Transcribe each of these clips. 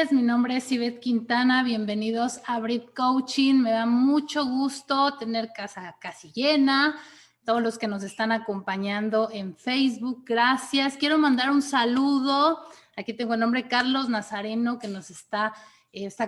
noches, mi nombre es Ivette Quintana, bienvenidos a Brit Coaching. Me da mucho gusto tener casa casi llena, todos los que nos están acompañando en Facebook, gracias. Quiero mandar un saludo, aquí tengo el nombre Carlos Nazareno que nos está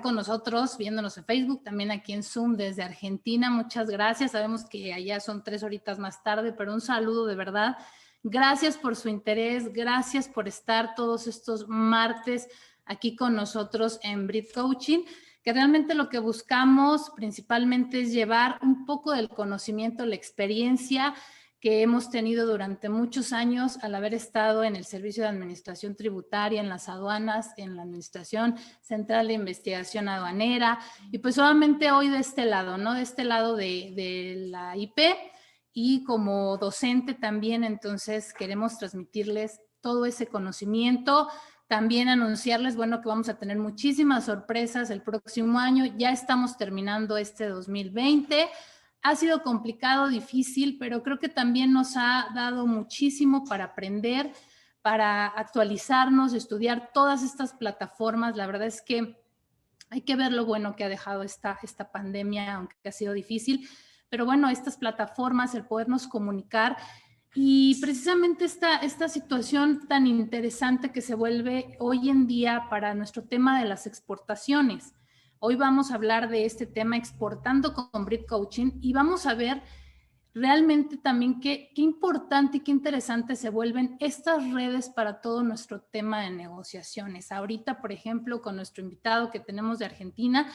con nosotros viéndonos en Facebook, también aquí en Zoom desde Argentina, muchas gracias. Sabemos que allá son 3 horitas más tarde, pero un saludo de verdad. Gracias por su interés, gracias por estar todos estos martes aquí con nosotros en Brit Coaching, que realmente lo que buscamos principalmente es llevar un poco del conocimiento, la experiencia que hemos tenido durante muchos años al haber estado en el Servicio de Administración Tributaria, en las aduanas, en la Administración Central de Investigación Aduanera, y pues solamente hoy de este lado, ¿no? De este lado de la IP, y como docente también, entonces queremos transmitirles todo ese conocimiento, también anunciarles, bueno, que vamos a tener muchísimas sorpresas el próximo año, ya estamos terminando este 2020, ha sido complicado, difícil, pero creo que también nos ha dado muchísimo para aprender, para actualizarnos, estudiar todas estas plataformas. La verdad es que hay que ver lo bueno que ha dejado esta pandemia, aunque ha sido difícil, pero bueno, estas plataformas, el podernos comunicar y precisamente esta situación tan interesante que se vuelve hoy en día para nuestro tema de las exportaciones. Hoy vamos a hablar de este tema exportando con Brit Coaching y vamos a ver realmente también qué importante y qué interesante se vuelven estas redes para todo nuestro tema de negociaciones. Ahorita, por ejemplo, con nuestro invitado que tenemos de Argentina,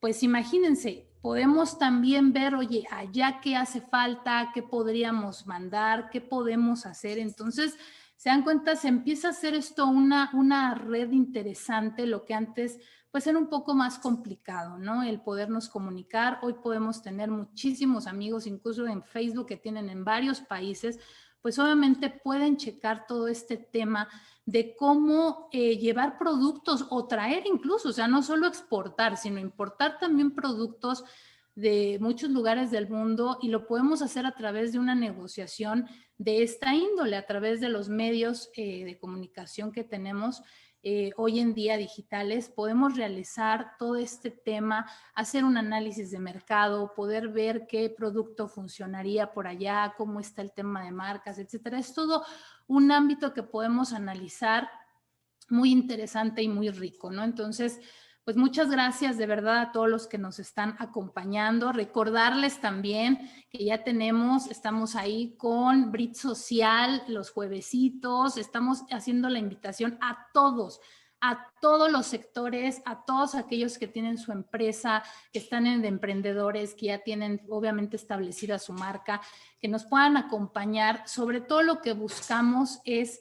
pues imagínense, podemos también ver, oye, allá qué hace falta, qué podríamos mandar, qué podemos hacer. Entonces, se dan cuenta, se empieza a hacer esto una red interesante, lo que antes pues era un poco más complicado, ¿no? El podernos comunicar. Hoy podemos tener muchísimos amigos, incluso en Facebook, que tienen en varios países, pues obviamente pueden checar todo este tema de cómo llevar productos o traer incluso, o sea, no solo exportar, sino importar también productos de muchos lugares del mundo, y lo podemos hacer a través de una negociación de esta índole, a través de los medios de comunicación que tenemos hoy en día digitales. Podemos realizar todo este tema, hacer un análisis de mercado, poder ver qué producto funcionaría por allá, cómo está el tema de marcas, etcétera. Es todo un ámbito que podemos analizar muy interesante y muy rico, ¿no? Entonces, pues muchas gracias de verdad a todos los que nos están acompañando. Recordarles también que ya estamos ahí con Brit Social los juevesitos, estamos haciendo la invitación a todos los sectores, a todos aquellos que tienen su empresa, que están en emprendedores, que ya tienen obviamente establecida su marca, que nos puedan acompañar. Sobre todo lo que buscamos es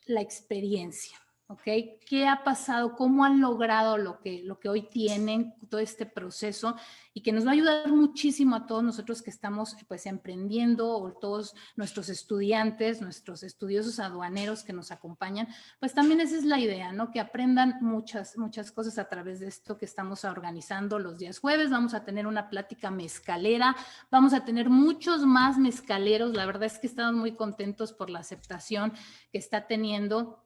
la experiencia. ¿Ok? ¿Qué ha pasado? ¿Cómo han logrado lo que hoy tienen, todo este proceso? Y que nos va a ayudar muchísimo a todos nosotros que estamos pues emprendiendo, o todos nuestros estudiantes, nuestros estudiosos aduaneros que nos acompañan. Pues también esa es la idea, ¿no? Que aprendan muchas cosas a través de esto que estamos organizando los días jueves. Vamos a tener una plática mezcalera, vamos a tener muchos más mezcaleros. La verdad es que estamos muy contentos por la aceptación que está teniendo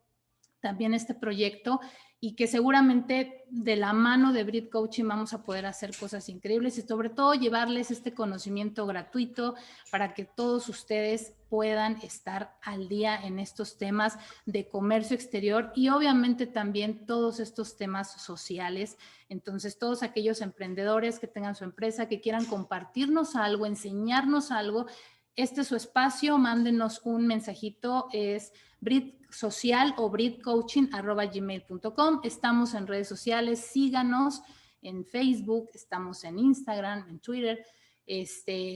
también este proyecto, y que seguramente de la mano de Brit Coaching vamos a poder hacer cosas increíbles y sobre todo llevarles este conocimiento gratuito para que todos ustedes puedan estar al día en estos temas de comercio exterior y obviamente también todos estos temas sociales. Entonces, todos aquellos emprendedores que tengan su empresa, que quieran compartirnos algo, enseñarnos algo, este es su espacio, mándenos un mensajito, es Brit Social o britcoaching@gmail.com. Estamos en redes sociales, síganos en Facebook, estamos en Instagram, en Twitter,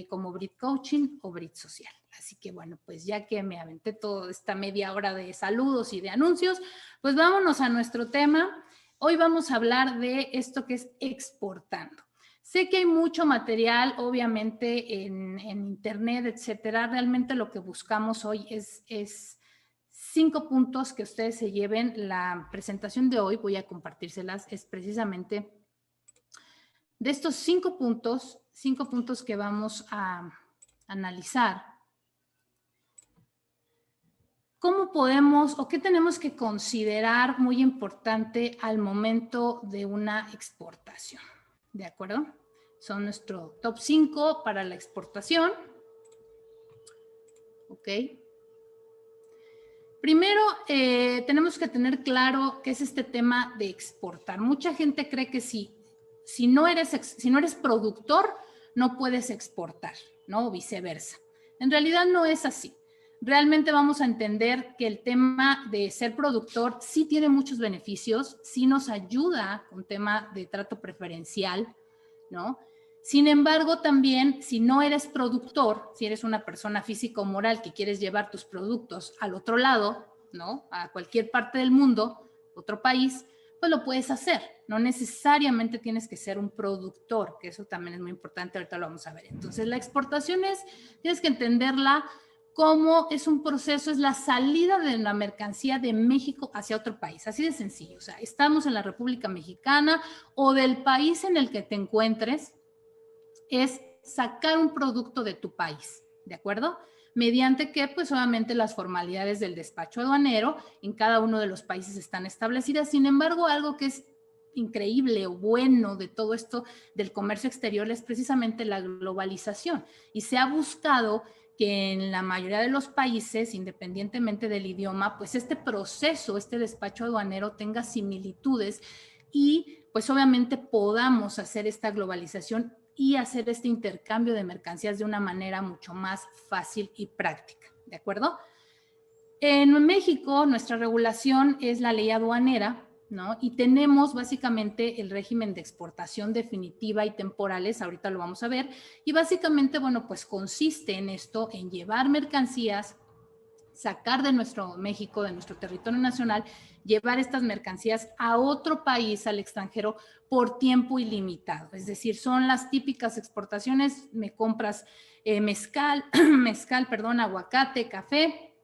como Brit Coaching o Brit Social. Así que bueno, pues ya que me aventé toda esta media hora de saludos y de anuncios, pues vámonos a nuestro tema. Hoy vamos a hablar de esto que es exportando. Sé que hay mucho material, obviamente, en internet, etcétera. Realmente lo que buscamos hoy es 5 puntos que ustedes se lleven. La presentación de hoy, voy a compartírselas, es precisamente de estos 5 puntos que vamos a analizar. ¿cómo podemos o qué tenemos que considerar muy importante al momento de una exportación? ¿De acuerdo? Son nuestro top 5 para la exportación. ¿Ok? Primero, tenemos que tener claro qué es este tema de exportar. Mucha gente cree que si no eres productor, no puedes exportar, ¿no? O viceversa. En realidad no es así. Realmente vamos a entender que el tema de ser productor sí tiene muchos beneficios, sí nos ayuda con tema de trato preferencial, ¿no? Sin embargo, también, si no eres productor, si eres una persona física o moral que quieres llevar tus productos al otro lado, ¿no? A cualquier parte del mundo, otro país, pues lo puedes hacer. No necesariamente tienes que ser un productor, que eso también es muy importante, ahorita lo vamos a ver. Entonces, la exportación tienes que entenderla como es un proceso, es la salida de la mercancía de México hacia otro país, así de sencillo. O sea, estamos en la República Mexicana o del país en el que te encuentres, es sacar un producto de tu país, ¿de acuerdo? Mediante que, pues obviamente las formalidades del despacho aduanero en cada uno de los países están establecidas. Sin embargo, algo que es increíble o bueno de todo esto del comercio exterior es precisamente la globalización. Y se ha buscado que en la mayoría de los países, independientemente del idioma, pues este proceso, este despacho aduanero tenga similitudes y pues obviamente podamos hacer esta globalización y hacer este intercambio de mercancías de una manera mucho más fácil y práctica, ¿de acuerdo? En México, nuestra regulación es la ley aduanera, ¿no? Y tenemos básicamente el régimen de exportación definitiva y temporales, ahorita lo vamos a ver, y básicamente, bueno, pues consiste en esto, en llevar mercancías, sacar de nuestro México, de nuestro territorio nacional, llevar estas mercancías a otro país, al extranjero, por tiempo ilimitado. Es decir, son las típicas exportaciones, me compras mezcal, aguacate, café,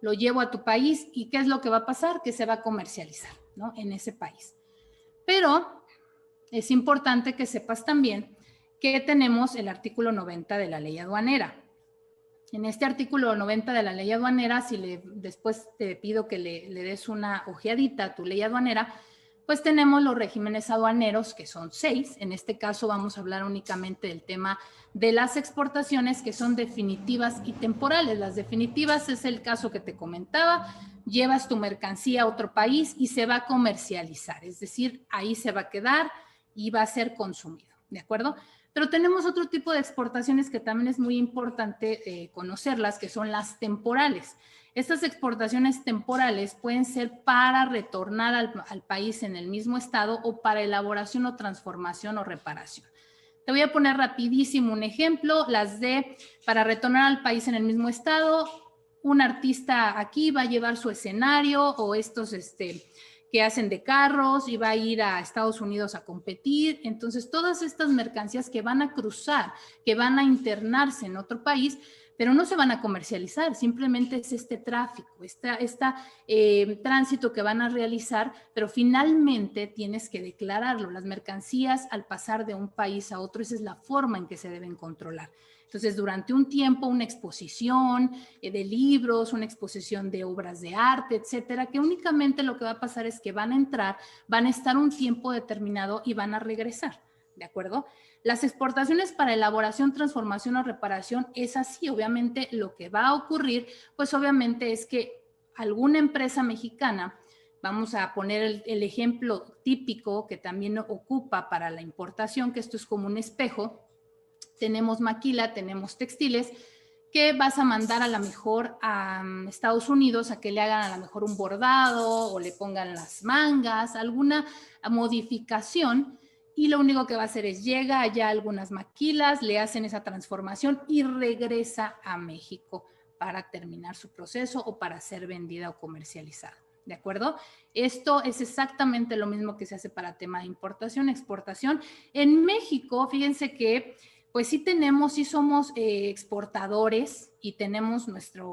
lo llevo a tu país y ¿qué es lo que va a pasar? Que se va a comercializar, ¿no? En ese país. Pero es importante que sepas también que tenemos el artículo 90 de la ley aduanera. En este artículo 90 de la ley aduanera, si después te pido que le des una ojeadita a tu ley aduanera, pues tenemos los regímenes aduaneros, que son 6. En este caso vamos a hablar únicamente del tema de las exportaciones, que son definitivas y temporales. Las definitivas es el caso que te comentaba, llevas tu mercancía a otro país y se va a comercializar, es decir, ahí se va a quedar y va a ser consumido, ¿de acuerdo? Pero tenemos otro tipo de exportaciones que también es muy importante conocerlas, que son las temporales. Estas exportaciones temporales pueden ser para retornar al país en el mismo estado o para elaboración o transformación o reparación. Te voy a poner rapidísimo un ejemplo, para retornar al país en el mismo estado, un artista aquí va a llevar su escenario o estos que hacen de carros y va a ir a Estados Unidos a competir. Entonces, todas estas mercancías que van a cruzar, que van a internarse en otro país, pero no se van a comercializar, simplemente es este tráfico, tránsito que van a realizar, pero finalmente tienes que declararlo. Las mercancías al pasar de un país a otro, esa es la forma en que se deben controlar. Entonces, durante un tiempo, una exposición de libros, una exposición de obras de arte, etcétera, que únicamente lo que va a pasar es que van a entrar, van a estar un tiempo determinado y van a regresar, ¿de acuerdo? Las exportaciones para elaboración, transformación o reparación es así. Obviamente, lo que va a ocurrir, pues obviamente es que alguna empresa mexicana, vamos a poner el ejemplo típico que también ocupa para la importación, que esto es como un espejo. Tenemos maquila, tenemos textiles, que vas a mandar a lo mejor a Estados Unidos a que le hagan a lo mejor un bordado o le pongan las mangas, alguna modificación, y lo único que va a hacer es llega allá algunas maquilas, le hacen esa transformación y regresa a México para terminar su proceso o para ser vendida o comercializada. ¿De acuerdo? Esto es exactamente lo mismo que se hace para tema de importación, exportación. En México, fíjense que pues sí somos exportadores y tenemos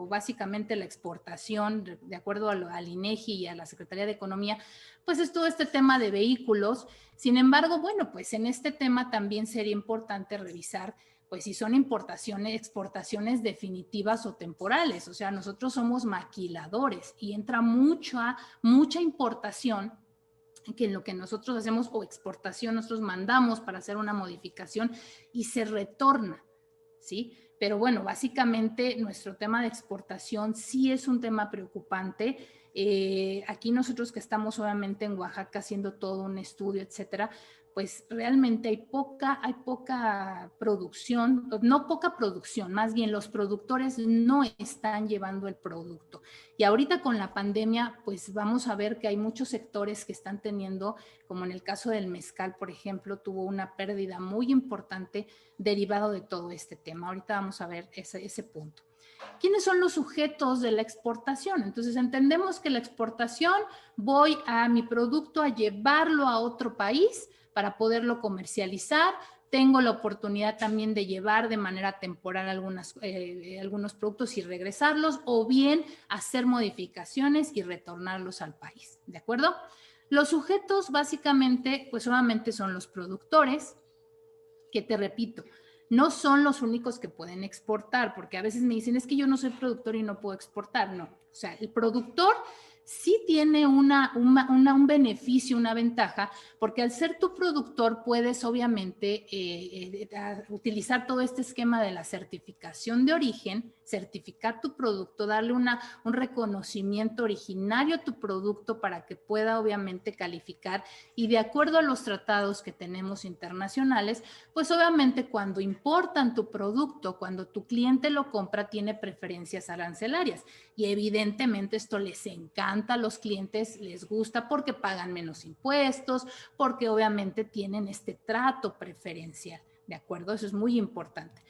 básicamente la exportación, de acuerdo al INEGI y a la Secretaría de Economía, pues es todo este tema de vehículos. Sin embargo, bueno, pues en este tema también sería importante revisar pues si son importaciones, exportaciones definitivas o temporales. O sea, nosotros somos maquiladores y entra mucha importación que en lo que nosotros hacemos o exportación, nosotros mandamos para hacer una modificación y se retorna, ¿sí? Pero bueno, básicamente nuestro tema de exportación sí es un tema preocupante. Aquí nosotros que estamos obviamente en Oaxaca haciendo todo un estudio, etcétera, pues realmente hay poca producción, no poca producción, más bien los productores no están llevando el producto. Y ahorita con la pandemia, pues vamos a ver que hay muchos sectores que están teniendo, como en el caso del mezcal, por ejemplo, tuvo una pérdida muy importante derivado de todo este tema. Ahorita vamos a ver ese punto. ¿Quiénes son los sujetos de la exportación? Entonces entendemos que la exportación, voy a mi producto a llevarlo a otro país para poderlo comercializar. Tengo la oportunidad también de llevar de manera temporal algunos productos y regresarlos, o bien hacer modificaciones y retornarlos al país, ¿de acuerdo? Los sujetos básicamente, pues solamente son los productores, que te repito, no son los únicos que pueden exportar, porque a veces me dicen, es que yo no soy productor y no puedo exportar. No, o sea, el productor sí tiene un beneficio, una ventaja, porque al ser tu productor puedes obviamente utilizar todo este esquema de la certificación de origen, certificar tu producto, darle un reconocimiento originario a tu producto para que pueda obviamente calificar, y de acuerdo a los tratados que tenemos internacionales, pues obviamente cuando importan tu producto, cuando tu cliente lo compra, tiene preferencias arancelarias, y evidentemente esto les encanta a los clientes, les gusta porque pagan menos impuestos, porque obviamente tienen este trato preferencial, ¿de acuerdo? Eso es muy importante.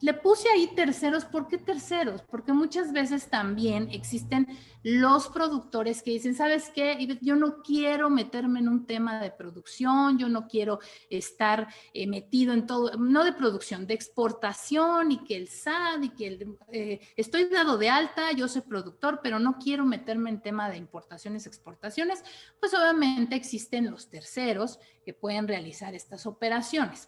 Le puse ahí terceros. ¿Por qué terceros? Porque muchas veces también existen los productores que dicen, ¿sabes qué? Yo no quiero meterme en un tema de producción, yo no quiero estar metido en todo, no de producción, de exportación, y que el SAT y que estoy dado de alta, yo soy productor, pero no quiero meterme en tema de importaciones, exportaciones. Pues obviamente existen los terceros que pueden realizar estas operaciones.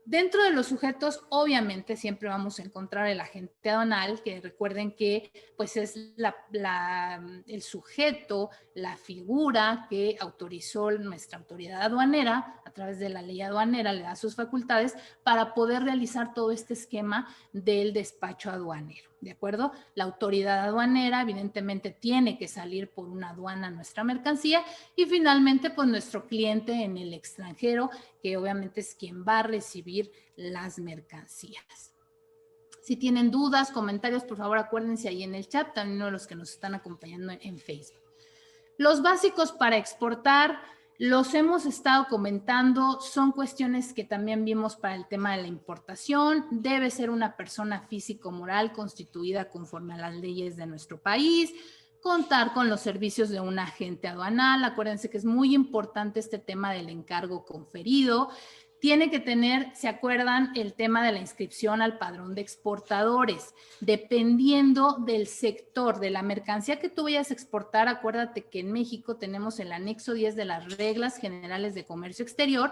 Dentro de los sujetos, obviamente, siempre vamos a encontrar el agente aduanal, que recuerden que pues es el sujeto, la figura que autorizó nuestra autoridad aduanera a través de la ley aduanera, le da sus facultades para poder realizar todo este esquema del despacho aduanero, ¿de acuerdo? La autoridad aduanera evidentemente tiene que salir por una aduana nuestra mercancía, y finalmente pues nuestro cliente en el extranjero, que obviamente es quien va a recibir las mercancías. Si tienen dudas, comentarios, por favor acuérdense ahí en el chat, también uno de los que nos están acompañando en Facebook. Los básicos para exportar, los hemos estado comentando, son cuestiones que también vimos para el tema de la importación. Debe ser una persona físico-moral constituida conforme a las leyes de nuestro país, contar con los servicios de un agente aduanal. Acuérdense que es muy importante este tema del encargo conferido. Tiene que tener, ¿se acuerdan? El tema de la inscripción al padrón de exportadores. Dependiendo del sector, de la mercancía que tú vayas a exportar, acuérdate que en México tenemos el anexo 10 de las reglas generales de comercio exterior,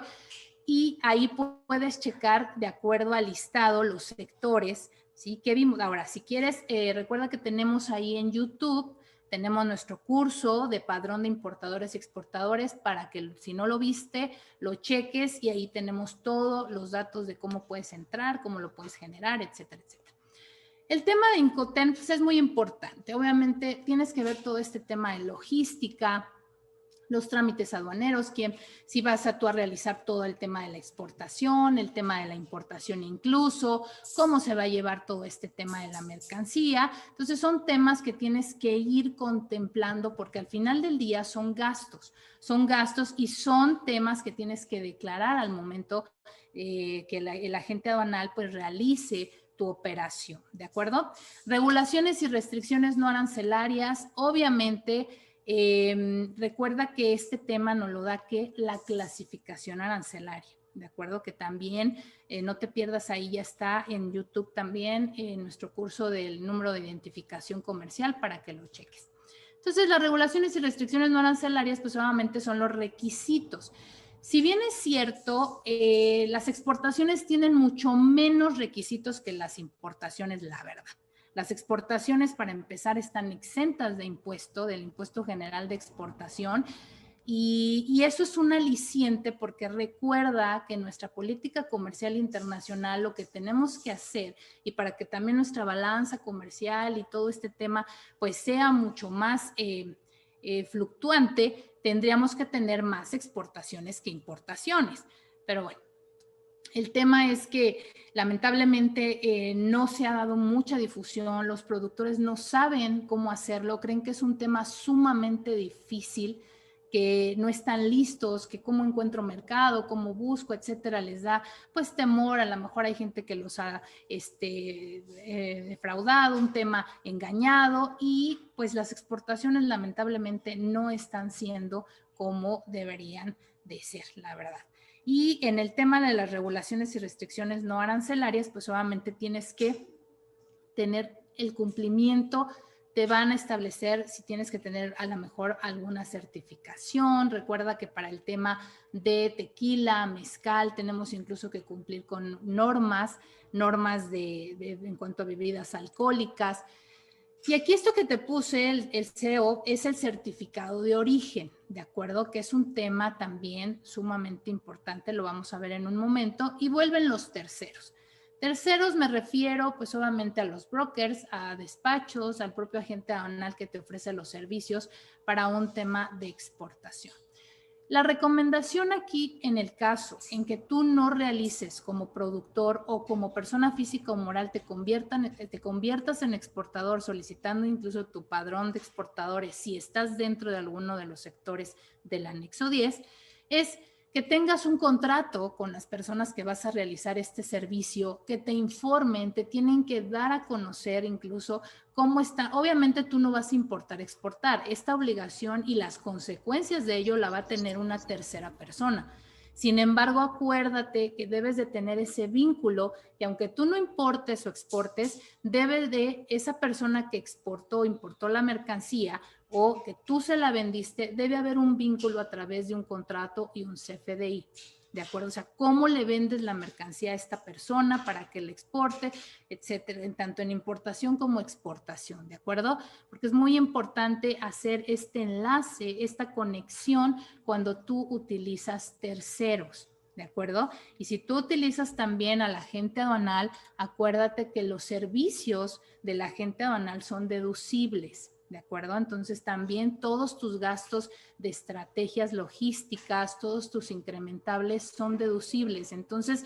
y ahí puedes checar de acuerdo al listado los sectores, ¿sí? Que vimos. Ahora, si quieres, recuerda que tenemos ahí en YouTube, tenemos nuestro curso de padrón de importadores y exportadores para que si no lo viste, lo cheques, y ahí tenemos todos los datos de cómo puedes entrar, cómo lo puedes generar, etcétera, etcétera. El tema de Incoterm pues, es muy importante. Obviamente tienes que ver todo este tema de logística, los trámites aduaneros, si vas a tú a realizar todo el tema de la exportación, el tema de la importación incluso, cómo se va a llevar todo este tema de la mercancía. Entonces son temas que tienes que ir contemplando, porque al final del día son gastos y son temas que tienes que declarar al momento que el agente aduanal pues realice tu operación, ¿de acuerdo? Regulaciones y restricciones no arancelarias, obviamente. Recuerda que este tema nos lo da que la clasificación arancelaria, ¿de acuerdo? Que también no te pierdas, ahí ya está en YouTube también en nuestro curso del número de identificación comercial para que lo cheques. Entonces, las regulaciones y restricciones no arancelarias pues solamente son los requisitos. Si bien es cierto, las exportaciones tienen mucho menos requisitos que las importaciones, la verdad. Las exportaciones, para empezar, están exentas de impuesto, del impuesto general de exportación, y eso es un aliciente porque recuerda que nuestra política comercial internacional, lo que tenemos que hacer, y para que también nuestra balanza comercial y todo este tema pues sea mucho más fluctuante, tendríamos que tener más exportaciones que importaciones. Pero bueno, el tema es que lamentablemente no se ha dado mucha difusión, los productores no saben cómo hacerlo, creen que es un tema sumamente difícil, que no están listos, que cómo encuentro mercado, cómo busco, etcétera, les da pues temor, a lo mejor hay gente que los ha defraudado, un tema engañado, y pues las exportaciones lamentablemente no están siendo como deberían de ser, la verdad. Y en el tema de las regulaciones y restricciones no arancelarias, pues obviamente tienes que tener el cumplimiento, te van a establecer si tienes que tener a lo mejor alguna certificación. Recuerda que para el tema de tequila, mezcal, tenemos incluso que cumplir con normas en cuanto a bebidas alcohólicas. Y aquí esto que te puse, el CO, es el certificado de origen, ¿de acuerdo? Que es un tema también sumamente importante, lo vamos a ver en un momento. Y vuelven los terceros. Terceros me refiero pues obviamente a los brokers, a despachos, al propio agente aduanal que te ofrece los servicios para un tema de exportación. La recomendación aquí, en el caso en que tú no realices como productor o como persona física o moral, te conviertas en exportador, solicitando incluso tu padrón de exportadores si estás dentro de alguno de los sectores del anexo 10, es que tengas un contrato con las personas que vas a realizar este servicio, que te informen, te tienen que dar a conocer incluso cómo está. Obviamente tú no vas a importar, exportar. Esta obligación y las consecuencias de ello la va a tener una tercera persona. Sin embargo, acuérdate que debes de tener ese vínculo, y aunque tú no importes o exportes, debe de esa persona que importó la mercancía o que tú se la vendiste, debe haber un vínculo a través de un contrato y un CFDI. ¿De acuerdo? O sea, cómo le vendes la mercancía a esta persona para que le exporte, etcétera, tanto en importación como exportación, ¿de acuerdo? Porque es muy importante hacer este enlace, esta conexión cuando tú utilizas terceros, ¿de acuerdo? Y si tú utilizas también al agente aduanal, acuérdate que los servicios del agente aduanal son deducibles. ¿De acuerdo? Entonces también todos tus gastos de estrategias logísticas, todos tus incrementables son deducibles. Entonces,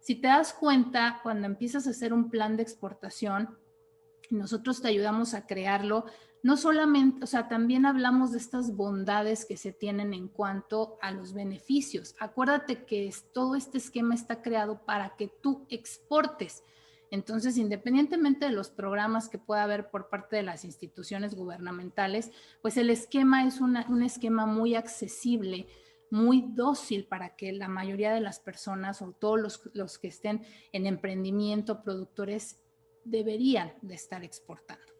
si te das cuenta, cuando empiezas a hacer un plan de exportación, nosotros te ayudamos a crearlo. No solamente, o sea, también hablamos de estas bondades que se tienen en cuanto a los beneficios. Acuérdate que todo este esquema está creado para que tú exportes. Entonces, independientemente de los programas que pueda haber por parte de las instituciones gubernamentales, pues el esquema es un esquema muy accesible, muy dócil para que la mayoría de las personas o todos los que estén en emprendimiento, productores, deberían de estar exportando.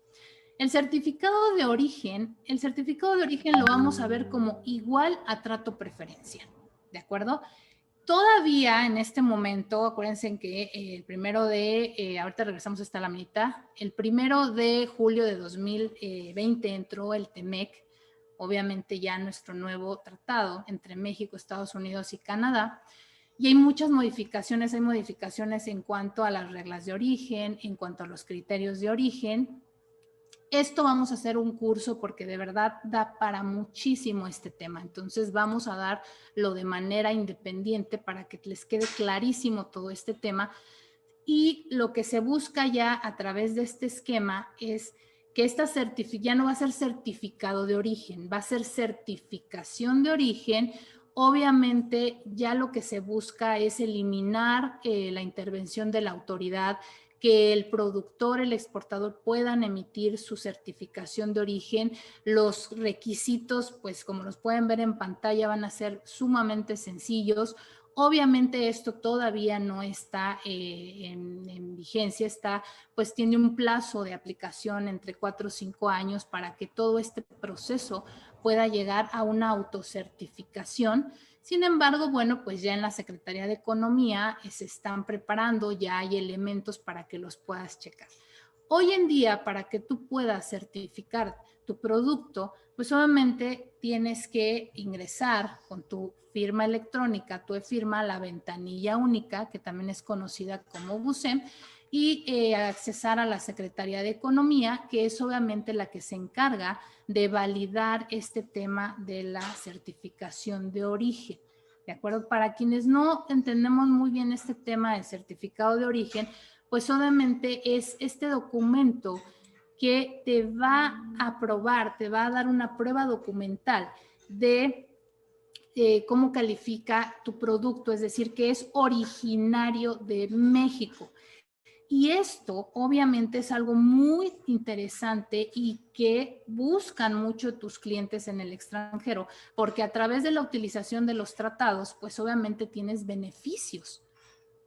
El certificado de origen lo vamos a ver como igual a trato preferencial, ¿de acuerdo? Todavía en este momento, acuérdense que el ahorita regresamos a esta laminita, el 1 de julio de 2020 entró el TEMEC, obviamente ya nuestro nuevo tratado entre México, Estados Unidos y Canadá, y hay muchas modificaciones, en cuanto a las reglas de origen, en cuanto a los criterios de origen. Esto vamos a hacer un curso porque de verdad da para muchísimo este tema. Entonces vamos a darlo de manera independiente para que les quede clarísimo todo este tema. Y lo que se busca ya a través de este esquema es que ya no va a ser certificado de origen, va a ser certificación de origen. Obviamente ya lo que se busca es eliminar la intervención de la autoridad, que el productor, el exportador puedan emitir su certificación de origen. Los requisitos, pues como los pueden ver en pantalla, van a ser sumamente sencillos. Obviamente esto todavía no está en vigencia, pues tiene un plazo de aplicación entre 4 o 5 años para que todo este proceso pueda llegar a una autocertificación. Sin embargo, bueno, pues ya en la Secretaría de Economía se están preparando, ya hay elementos para que los puedas checar. Hoy en día, para que tú puedas certificar tu producto, pues obviamente tienes que ingresar con tu firma electrónica, tu e-firma, la ventanilla única, que también es conocida como BUSEM, y accesar a la Secretaría de Economía, que es obviamente la que se encarga de validar este tema de la certificación de origen. ¿De acuerdo? Para quienes no entendemos muy bien este tema del certificado de origen, pues obviamente es este documento que te va a probar, te va a dar una prueba documental de cómo califica tu producto, es decir, que es originario de México. Y esto obviamente es algo muy interesante y que buscan mucho tus clientes en el extranjero, porque a través de la utilización de los tratados, pues obviamente tienes beneficios.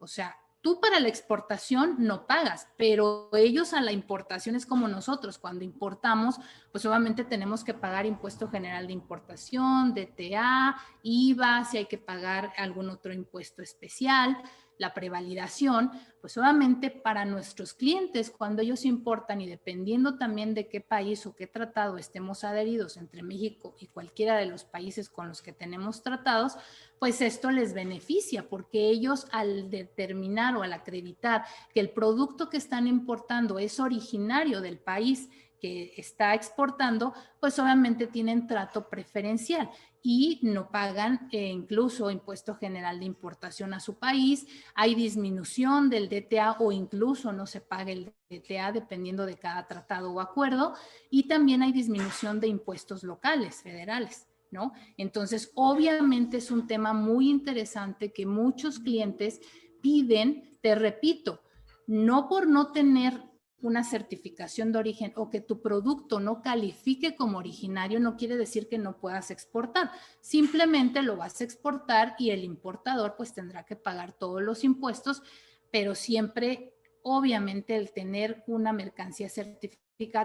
O sea, tú para la exportación no pagas, pero ellos a la importación es como nosotros. Cuando importamos, pues obviamente tenemos que pagar impuesto general de importación, DTA, IVA, si hay que pagar algún otro impuesto especial, la prevalidación, pues obviamente para nuestros clientes, cuando ellos importan y dependiendo también de qué país o qué tratado estemos adheridos entre México y cualquiera de los países con los que tenemos tratados, pues esto les beneficia porque ellos al determinar o al acreditar que el producto que están importando es originario del país que está exportando, pues obviamente tienen trato preferencial y no pagan incluso impuesto general de importación a su país, hay disminución del DTA o incluso no se paga el DTA dependiendo de cada tratado o acuerdo y también hay disminución de impuestos locales, federales. ¿No? Entonces, obviamente es un tema muy interesante que muchos clientes piden, te repito, no por no tener una certificación de origen o que tu producto no califique como originario, no quiere decir que no puedas exportar. Simplemente lo vas a exportar y el importador pues tendrá que pagar todos los impuestos, pero siempre, obviamente, el tener una mercancía certificada.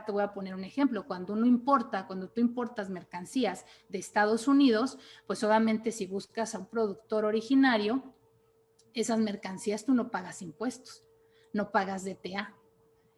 Te voy a poner un ejemplo, cuando tú importas mercancías de Estados Unidos, pues obviamente si buscas a un productor originario, esas mercancías tú no pagas impuestos, no pagas DTA,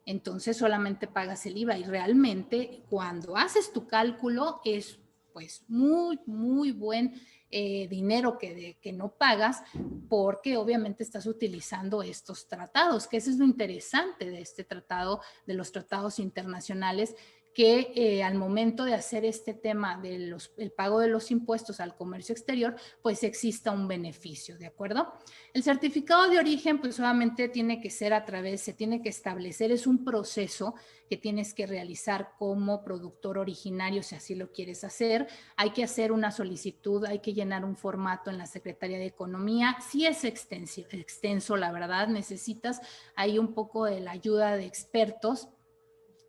entonces solamente pagas el IVA y realmente cuando haces tu cálculo es pues muy buen dinero que no pagas porque obviamente estás utilizando estos tratados, que eso es lo interesante de este tratado, de los tratados internacionales, que al momento de hacer este tema del pago de los impuestos al comercio exterior, pues exista un beneficio, ¿de acuerdo? El certificado de origen, pues solamente tiene que ser se tiene que establecer, es un proceso que tienes que realizar como productor originario, si así lo quieres hacer. Hay que hacer una solicitud, hay que llenar un formato en la Secretaría de Economía. Sí es extenso, la verdad, necesitas ahí un poco de la ayuda de expertos.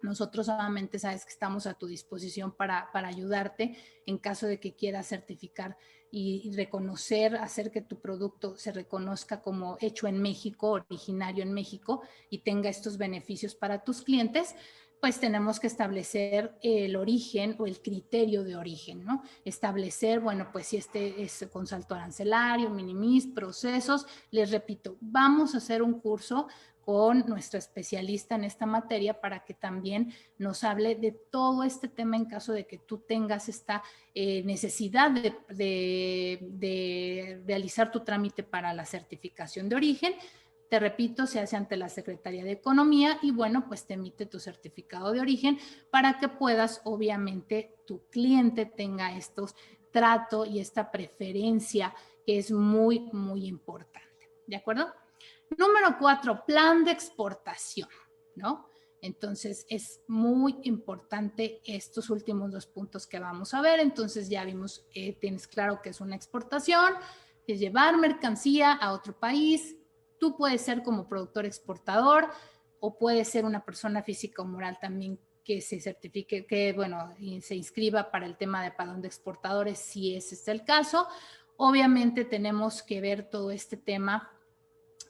Nosotros solamente sabes que estamos a tu disposición para ayudarte en caso de que quieras certificar y reconocer, hacer que tu producto se reconozca como hecho en México, originario en México y tenga estos beneficios para tus clientes, pues tenemos que establecer el origen o el criterio de origen, ¿no? Establecer, bueno, pues si este es con salto arancelario, minimis, procesos, les repito, vamos a hacer un curso con nuestra especialista en esta materia para que también nos hable de todo este tema en caso de que tú tengas esta necesidad de realizar tu trámite para la certificación de origen. Te repito, se hace ante la Secretaría de Economía y bueno, pues te emite tu certificado de origen para que puedas, obviamente, tu cliente tenga estos trato y esta preferencia que es muy importante. ¿De acuerdo? Número 4, plan de exportación, ¿no? Entonces, es muy importante estos últimos 2 puntos que vamos a ver. Entonces, ya vimos, tienes claro que es una exportación, es llevar mercancía a otro país. Tú puedes ser como productor exportador o puedes ser una persona física o moral también que se certifique, que, bueno, se inscriba para el tema de padrón de exportadores, si ese es el caso. Obviamente, tenemos que ver todo este tema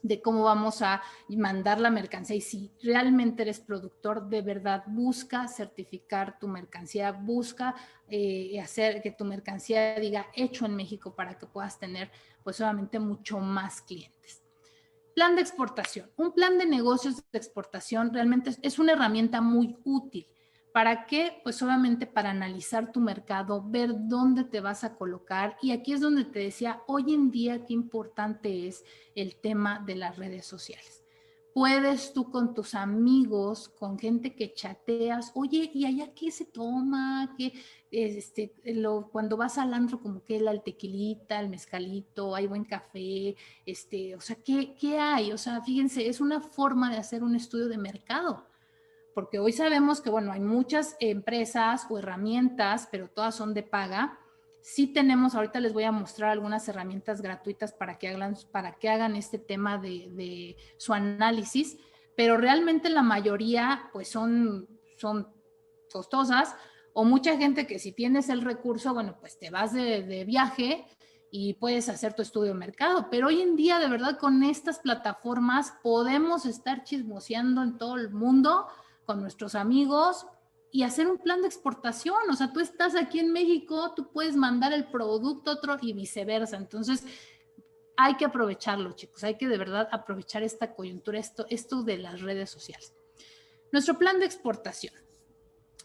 de cómo vamos a mandar la mercancía. Y si realmente eres productor, de verdad, busca certificar tu mercancía, busca hacer que tu mercancía diga hecho en México para que puedas tener, pues obviamente, mucho más clientes. Plan de exportación. Un plan de negocios de exportación realmente es una herramienta muy útil. ¿Para qué? Pues obviamente para analizar tu mercado, ver dónde te vas a colocar. Y aquí es donde te decía, hoy en día qué importante es el tema de las redes sociales. Puedes tú con tus amigos, con gente que chateas, oye, ¿y allá qué se toma? ¿Qué, cuando vas al antro, como que el tequilita, el mezcalito, hay buen café, o sea, ¿qué hay? O sea, fíjense, es una forma de hacer un estudio de mercado, porque hoy sabemos que, bueno, hay muchas empresas o herramientas, pero todas son de paga. Sí tenemos, ahorita les voy a mostrar algunas herramientas gratuitas para que hagan este tema de su análisis, pero realmente la mayoría pues son costosas, o mucha gente que si tienes el recurso, bueno, pues te vas de viaje y puedes hacer tu estudio de mercado. Pero hoy en día, de verdad, con estas plataformas podemos estar chismoseando en todo el mundo con nuestros amigos y hacer un plan de exportación. O sea, tú estás aquí en México, tú puedes mandar el producto a otro y viceversa. Entonces, hay que aprovecharlo, chicos. Hay que de verdad aprovechar esta coyuntura, esto de las redes sociales. Nuestro plan de exportación.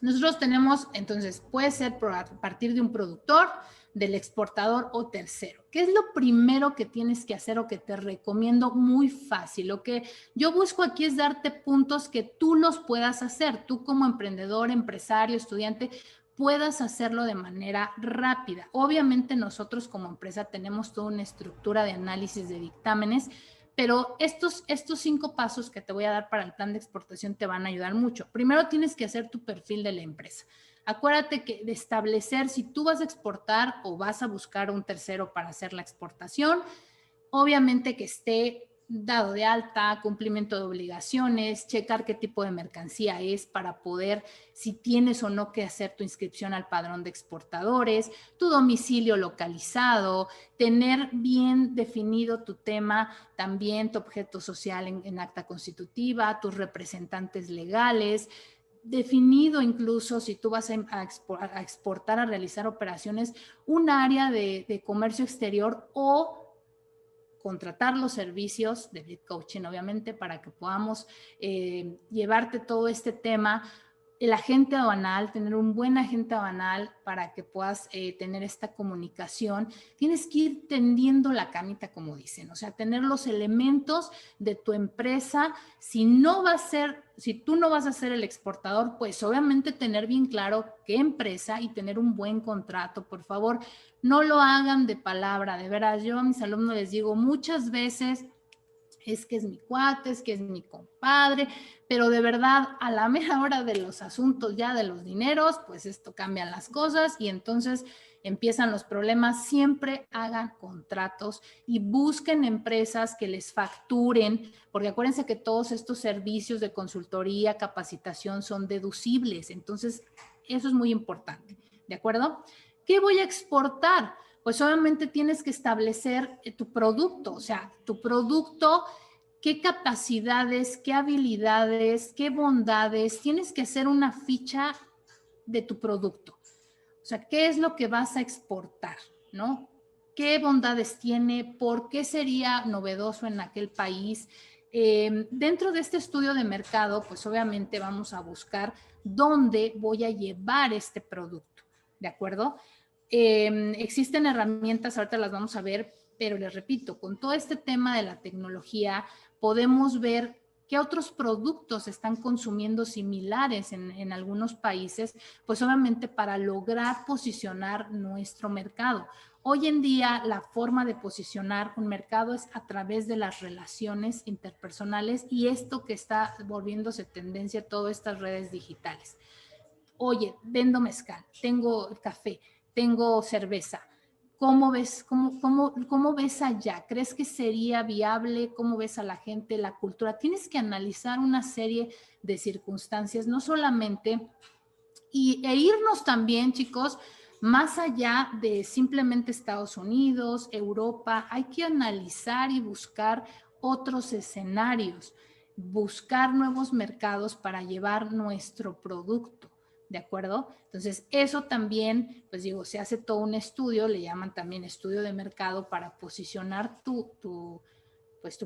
Nosotros tenemos, entonces, puede ser a partir de un productor, del exportador o tercero. ¿Qué es lo primero que tienes que hacer o que te recomiendo? Muy fácil. Lo que yo busco aquí es darte puntos que tú los puedas hacer. Tú como emprendedor, empresario, estudiante, puedas hacerlo de manera rápida. Obviamente nosotros como empresa tenemos toda una estructura de análisis de dictámenes, pero estos 5 pasos que te voy a dar para el plan de exportación te van a ayudar mucho. Primero tienes que hacer tu perfil de la empresa. Acuérdate que de establecer si tú vas a exportar o vas a buscar un tercero para hacer la exportación, obviamente que esté dado de alta, cumplimiento de obligaciones, checar qué tipo de mercancía es para poder, si tienes o no que hacer tu inscripción al padrón de exportadores, tu domicilio localizado, tener bien definido tu tema, también tu objeto social en acta constitutiva, tus representantes legales, definido incluso si tú vas a exportar, a realizar operaciones, un área de comercio exterior o contratar los servicios de Brit Coaching, obviamente, para que podamos llevarte todo este tema. El agente aduanal, tener un buen agente aduanal para que puedas tener esta comunicación. Tienes que ir tendiendo la camita, como dicen, o sea, tener los elementos de tu empresa. Si tú no vas a ser el exportador, pues obviamente tener bien claro qué empresa y tener un buen contrato, por favor. No lo hagan de palabra, de veras. Yo a mis alumnos les digo muchas veces, es que es mi cuate, es que es mi compadre, pero de verdad a la mera hora de los asuntos ya de los dineros, pues esto cambian las cosas y entonces empiezan los problemas. Siempre hagan contratos y busquen empresas que les facturen, porque acuérdense que todos estos servicios de consultoría, capacitación son deducibles, entonces eso es muy importante, ¿de acuerdo? ¿Qué voy a exportar? Pues obviamente tienes que establecer tu producto, o sea, tu producto, qué capacidades, qué habilidades, qué bondades, tienes que hacer una ficha de tu producto. O sea, ¿qué es lo que vas a exportar? ¿No? ¿Qué bondades tiene? ¿Por qué sería novedoso en aquel país? Dentro de este estudio de mercado, pues obviamente vamos a buscar dónde voy a llevar este producto, ¿de acuerdo? Existen herramientas, ahorita las vamos a ver, pero les repito, con todo este tema de la tecnología podemos ver qué otros productos están consumiendo similares en algunos países, pues obviamente para lograr posicionar nuestro mercado. Hoy en día la forma de posicionar un mercado es a través de las relaciones interpersonales y esto que está volviéndose tendencia a todas estas redes digitales. Oye, vendo mezcal, tengo café, tengo cerveza. ¿Cómo ves, cómo ves allá? ¿Crees que sería viable? ¿Cómo ves a la gente, la cultura? Tienes que analizar una serie de circunstancias, no solamente, e irnos también, chicos, más allá de simplemente Estados Unidos, Europa. Hay que analizar y buscar otros escenarios, buscar nuevos mercados para llevar nuestro producto, ¿de acuerdo? Entonces, eso también, pues digo, se hace todo un estudio, le llaman también estudio de mercado para posicionar tu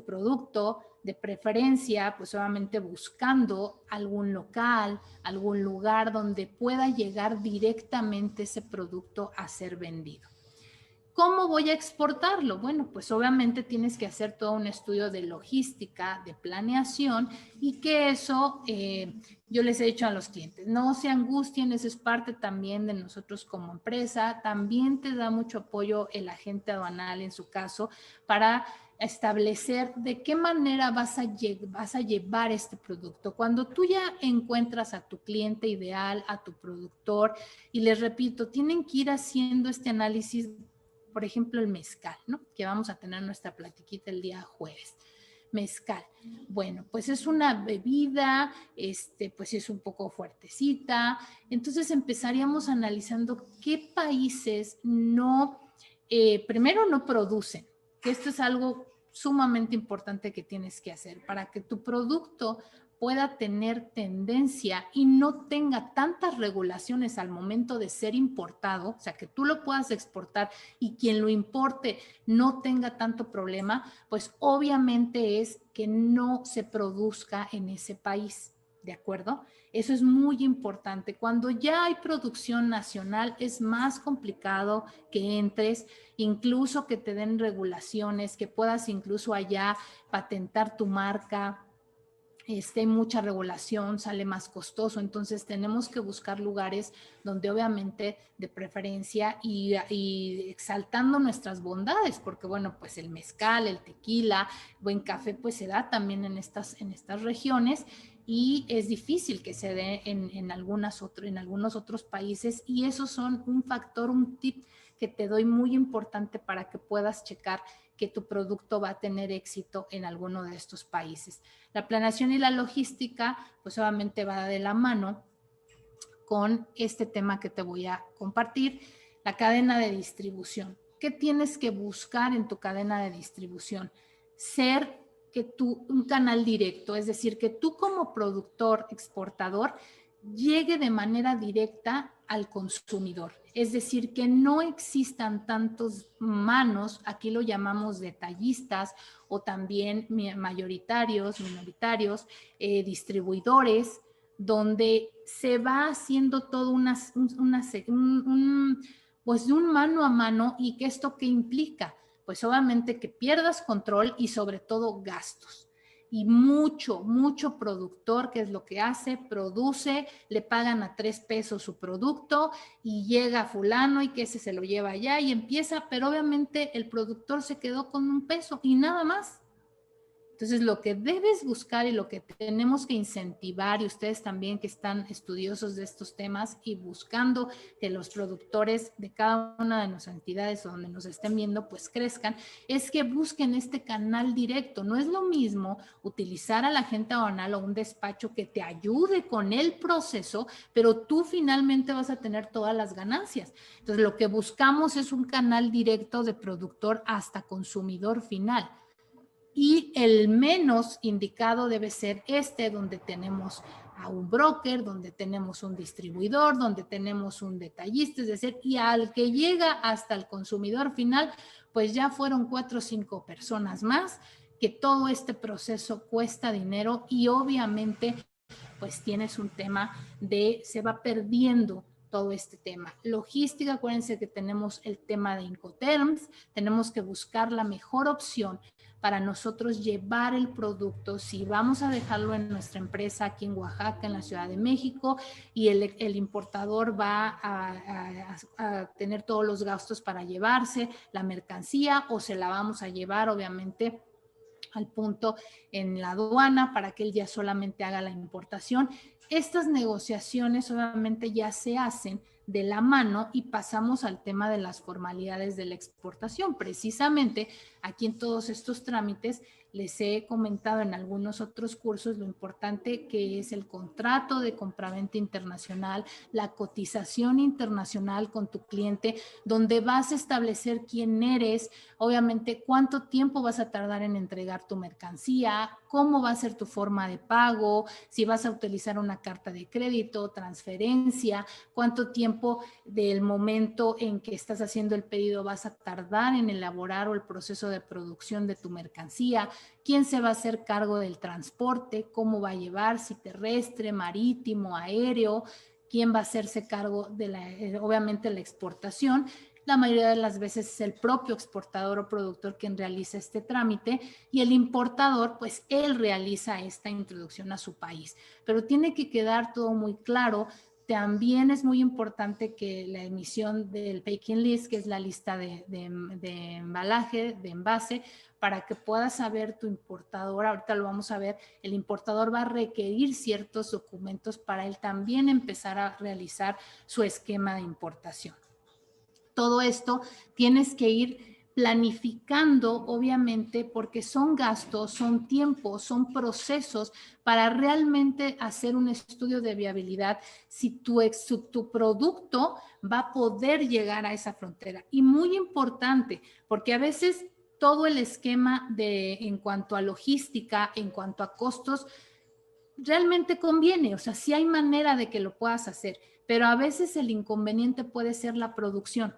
producto, de preferencia, pues obviamente buscando algún local, algún lugar donde pueda llegar directamente ese producto a ser vendido. ¿Cómo voy a exportarlo? Bueno, pues obviamente tienes que hacer todo un estudio de logística, de planeación y que eso yo les he dicho a los clientes, no se angustien, eso es parte también de nosotros como empresa, también te da mucho apoyo el agente aduanal en su caso para establecer de qué manera vas a llevar este producto. Cuando tú ya encuentras a tu cliente ideal, a tu productor, y les repito, tienen que ir haciendo este análisis, por ejemplo, el mezcal, ¿no? Que vamos a tener nuestra platiquita el día jueves. Mezcal. Bueno, pues es una bebida, pues es un poco fuertecita. Entonces empezaríamos analizando qué países primero no producen, que esto es algo sumamente importante que tienes que hacer para que tu producto pueda tener tendencia y no tenga tantas regulaciones al momento de ser importado, o sea, que tú lo puedas exportar y quien lo importe no tenga tanto problema, pues obviamente es que no se produzca en ese país, ¿de acuerdo? Eso es muy importante. Cuando ya hay producción nacional es más complicado que entres, incluso que te den regulaciones, que puedas incluso allá patentar tu marca. Hay mucha regulación, sale más costoso, entonces tenemos que buscar lugares donde obviamente de preferencia y exaltando nuestras bondades, porque bueno, pues el mezcal, el tequila, buen café, pues se da también en estas regiones y es difícil que se dé en algunos otros países y esos son un factor, un tip que te doy muy importante para que puedas checar que tu producto va a tener éxito en alguno de estos países. La planeación y la logística, pues obviamente va de la mano con este tema que te voy a compartir, la cadena de distribución. ¿Qué tienes que buscar en tu cadena de distribución? Ser un canal directo, es decir, que tú como productor, exportador, llegue de manera directa al consumidor. Es decir, que no existan tantos manos, aquí lo llamamos detallistas o también mayoritarios, minoritarios, distribuidores, donde se va haciendo todo pues de un mano a mano y que esto qué implica, pues obviamente que pierdas control y sobre todo gastos. Y mucho productor, ¿qué es lo que hace? Produce, le pagan a 3 pesos su producto y llega fulano y que ese se lo lleva allá y empieza, pero obviamente el productor se quedó con 1 peso y nada más. Entonces, lo que debes buscar y lo que tenemos que incentivar, y ustedes también que están estudiosos de estos temas y buscando que los productores de cada una de nuestras entidades donde nos estén viendo, pues crezcan, es que busquen este canal directo. No es lo mismo utilizar a la agente aduanal o un despacho que te ayude con el proceso, pero tú finalmente vas a tener todas las ganancias. Entonces, lo que buscamos es un canal directo de productor hasta consumidor final. Y el menos indicado debe ser donde tenemos a un broker, donde tenemos un distribuidor, donde tenemos un detallista, es decir, y al que llega hasta el consumidor final, pues ya fueron 4 o 5 personas más, que todo este proceso cuesta dinero y obviamente pues tienes un tema se va perdiendo todo este tema. Logística, acuérdense que tenemos el tema de Incoterms, tenemos que buscar la mejor opción para nosotros llevar el producto, si vamos a dejarlo en nuestra empresa aquí en Oaxaca, en la Ciudad de México, y el importador va a tener todos los gastos para llevarse la mercancía o se la vamos a llevar obviamente al punto en la aduana para que él ya solamente haga la importación. Estas negociaciones obviamente ya se hacen de la mano y pasamos al tema de las formalidades de la exportación. Precisamente aquí en todos estos trámites, les he comentado en algunos otros cursos lo importante que es el contrato de compraventa internacional, la cotización internacional con tu cliente, donde vas a establecer quién eres, obviamente cuánto tiempo vas a tardar en entregar tu mercancía, cómo va a ser tu forma de pago, si vas a utilizar una carta de crédito, transferencia, cuánto tiempo del momento en que estás haciendo el pedido vas a tardar en elaborar o el proceso de producción de tu mercancía, quién se va a hacer cargo del transporte, cómo va a llevar, si terrestre, marítimo, aéreo, quién va a hacerse cargo de obviamente la exportación. La mayoría de las veces es el propio exportador o productor quien realiza este trámite y el importador, pues él realiza esta introducción a su país. Pero tiene que quedar todo muy claro. También es muy importante que la emisión del packing list, que es la lista de embalaje, de envase, para que puedas saber tu importador, ahorita lo vamos a ver, el importador va a requerir ciertos documentos para él también empezar a realizar su esquema de importación. Todo esto tienes que ir planificando, obviamente, porque son gastos, son tiempos, son procesos para realmente hacer un estudio de viabilidad si tu producto va a poder llegar a esa frontera. Y muy importante, porque a veces todo el esquema en cuanto a logística, en cuanto a costos, realmente conviene, o sea, sí hay manera de que lo puedas hacer, pero a veces el inconveniente puede ser la producción,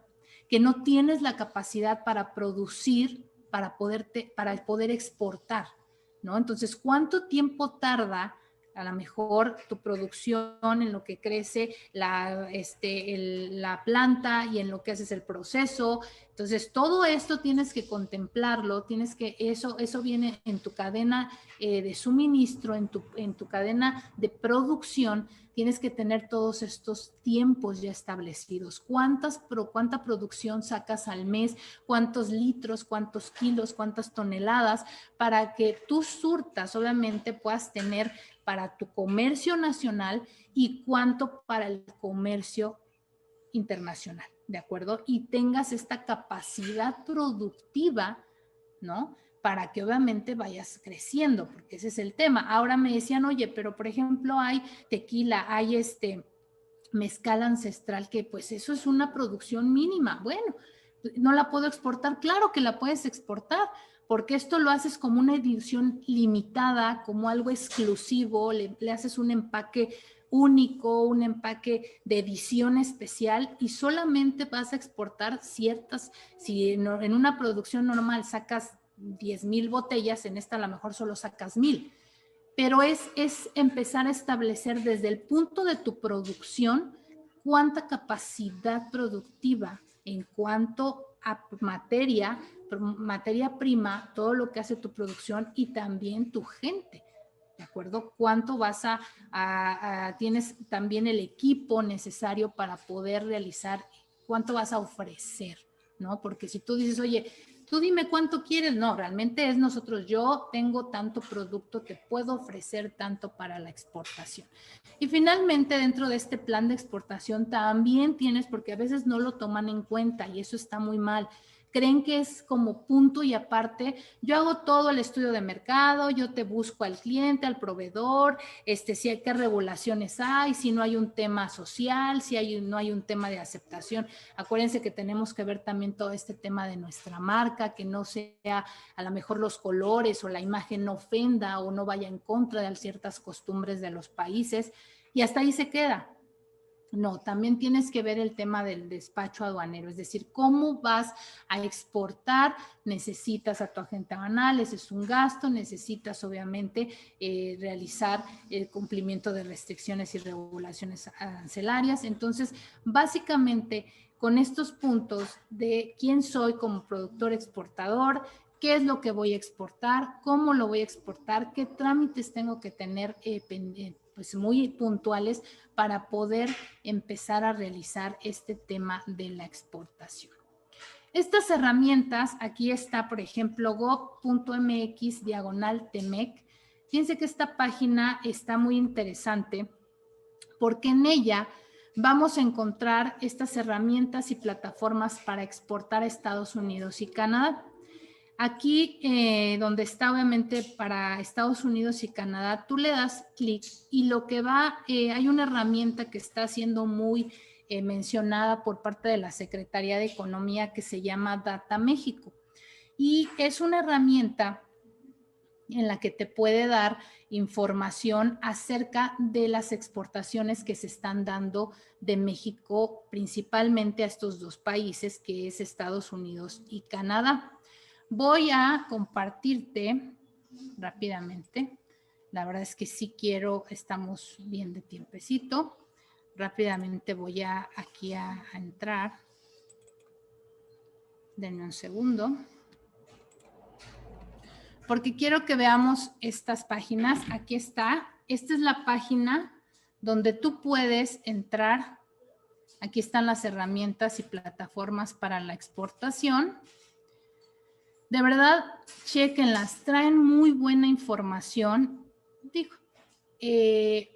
que no tienes la capacidad para producir, para poder exportar, ¿no? Entonces, ¿cuánto tiempo tarda a lo mejor tu producción en lo que crece la planta y en lo que haces el proceso? Entonces, todo esto tienes que contemplarlo, eso viene en tu cadena de suministro, en tu cadena de producción, tienes que tener todos estos tiempos ya establecidos. ¿Cuánta producción sacas al mes? ¿Cuántos litros? ¿Cuántos kilos? ¿Cuántas toneladas? Para que tú surtas, obviamente, puedas tener para tu comercio nacional y cuánto para el comercio internacional, ¿de acuerdo? Y tengas esta capacidad productiva, ¿no? Para que obviamente vayas creciendo, porque ese es el tema. Ahora me decían, oye, pero por ejemplo hay tequila, hay mezcal ancestral, que pues eso es una producción mínima. Bueno, no la puedo exportar, claro que la puedes exportar, porque esto lo haces como una edición limitada, como algo exclusivo, le haces un empaque único, un empaque de edición especial y solamente vas a exportar ciertas, si en una producción normal sacas 10,000 botellas, en esta a lo mejor solo sacas 1,000. Pero es empezar a establecer desde el punto de tu producción cuánta capacidad productiva en cuanto a materia prima, todo lo que hace tu producción y también tu gente. ¿De acuerdo? ¿Cuánto tienes también el equipo necesario para poder realizar, cuánto vas a ofrecer, ¿no? Porque si tú dices, oye, tú dime cuánto quieres, no, realmente es nosotros, yo tengo tanto producto, te puedo ofrecer tanto para la exportación. Y finalmente, dentro de este plan de exportación también tienes, porque a veces no lo toman en cuenta y eso está muy mal, creen que es como punto y aparte, yo hago todo el estudio de mercado, yo te busco al cliente, al proveedor, si hay qué regulaciones hay, si no hay un tema social, si no hay un tema de aceptación. Acuérdense que tenemos que ver también todo este tema de nuestra marca, que no sea a lo mejor los colores o la imagen no ofenda o no vaya en contra de ciertas costumbres de los países y hasta ahí se queda. No, también tienes que ver el tema del despacho aduanero, es decir, cómo vas a exportar, necesitas a tu agente aduanal, ese es un gasto, necesitas obviamente realizar el cumplimiento de restricciones y regulaciones arancelarias. Entonces, básicamente, con estos puntos de quién soy como productor exportador, qué es lo que voy a exportar, cómo lo voy a exportar, qué trámites tengo que tener pues muy puntuales para poder empezar a realizar este tema de la exportación. Estas herramientas, aquí está, por ejemplo, gov.mx/TEMEC. Fíjense que esta página está muy interesante porque en ella vamos a encontrar estas herramientas y plataformas para exportar a Estados Unidos y Canadá. Aquí, donde está obviamente para Estados Unidos y Canadá, tú le das clic y lo que va, hay una herramienta que está siendo muy mencionada por parte de la Secretaría de Economía que se llama Data México. Y es una herramienta en la que te puede dar información acerca de las exportaciones que se están dando de México principalmente a estos dos países, que es Estados Unidos y Canadá. Voy a compartirte rápidamente. La verdad es que sí quiero, estamos bien de tiempecito. Rápidamente voy aquí a entrar. Denme un segundo. Porque quiero que veamos estas páginas. Aquí está. Esta es la página donde tú puedes entrar. Aquí están las herramientas y plataformas para la exportación. De verdad, chequenlas, traen muy buena información. Digo,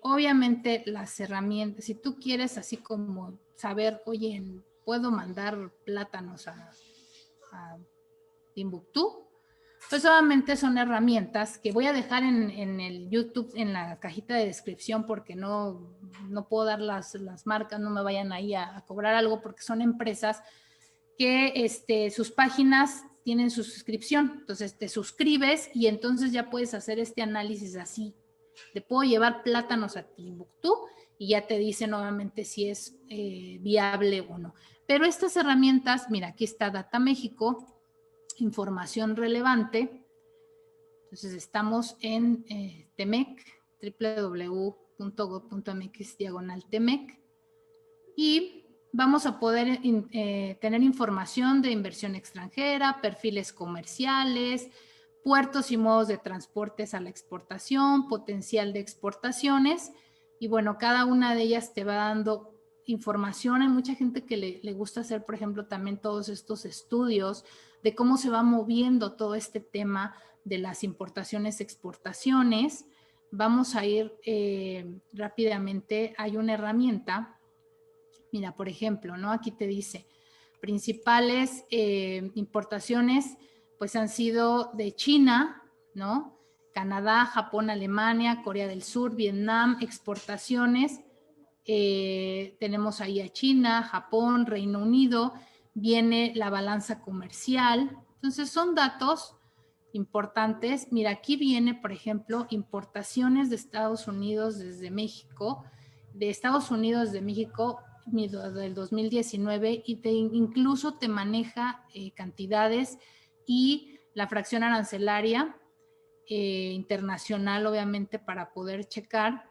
obviamente las herramientas, si tú quieres así como saber, oye, ¿puedo mandar plátanos a Timbuktu? Pues solamente son herramientas que voy a dejar en el YouTube, en la cajita de descripción, porque no puedo dar las marcas, no me vayan ahí a cobrar algo, porque son empresas que sus páginas tienen su suscripción. Entonces te suscribes y entonces ya puedes hacer este análisis así. Te puedo llevar plátanos a Timbuktu y ya te dice nuevamente si es viable o no. Pero estas herramientas, mira, aquí está Data México, información relevante. Entonces estamos en TEMEC, www.gov.mx/TEMEC, y vamos a poder tener información de inversión extranjera, perfiles comerciales, puertos y modos de transportes a la exportación, potencial de exportaciones, y bueno, cada una de ellas te va dando información. Hay mucha gente que le gusta hacer, por ejemplo, también todos estos estudios de cómo se va moviendo todo este tema de las importaciones, exportaciones. Vamos a ir rápidamente. Hay una herramienta. Mira, por ejemplo, ¿no? Aquí te dice, principales importaciones, pues han sido de China, ¿no? Canadá, Japón, Alemania, Corea del Sur, Vietnam, exportaciones. Tenemos ahí a China, Japón, Reino Unido, viene la balanza comercial. Entonces son datos importantes. Mira, aquí viene, por ejemplo, importaciones de Estados Unidos desde México, de Estados Unidos de México del 2019, y incluso te maneja cantidades y la fracción arancelaria internacional, obviamente, para poder checar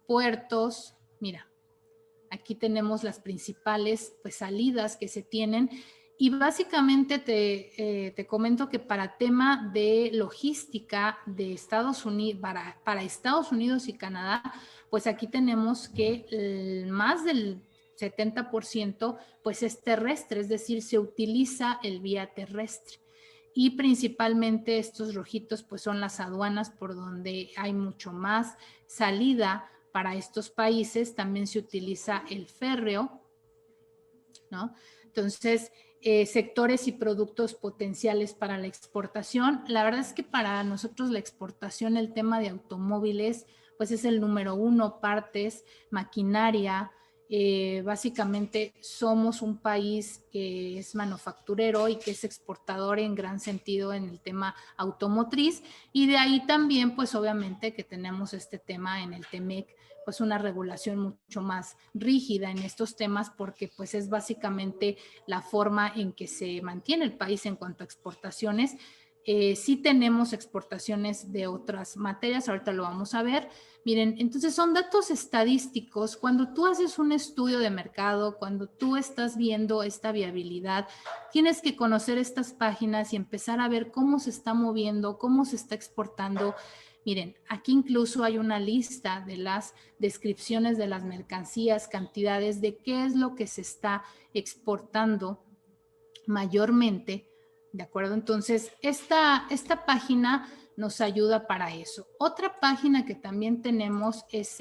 puertos. Mira, aquí tenemos las principales pues, salidas que se tienen. Y básicamente te comento que para tema de logística de Estados Unidos, para Estados Unidos y Canadá, pues aquí tenemos que más del 70% pues es terrestre, es decir, se utiliza el vía terrestre. Y principalmente estos rojitos pues son las aduanas por donde hay mucho más salida para estos países. También se utiliza el férreo, ¿no? Entonces, sectores y productos potenciales para la exportación. La verdad es que para nosotros la exportación, el tema de automóviles, pues es el número uno, partes, maquinaria. Básicamente somos un país que es manufacturero y que es exportador en gran sentido en el tema automotriz, y de ahí también pues obviamente que tenemos este tema en el TEMEC, pues una regulación mucho más rígida en estos temas, porque pues es básicamente la forma en que se mantiene el país en cuanto a exportaciones. Sí tenemos exportaciones de otras materias, ahorita lo vamos a ver. Miren, entonces son datos estadísticos. Cuando tú haces un estudio de mercado, cuando tú estás viendo esta viabilidad, tienes que conocer estas páginas y empezar a ver cómo se está moviendo, cómo se está exportando. Miren, aquí incluso hay una lista de las descripciones de las mercancías, cantidades, de qué es lo que se está exportando mayormente, ¿de acuerdo? Entonces, esta página nos ayuda para eso. Otra página que también tenemos es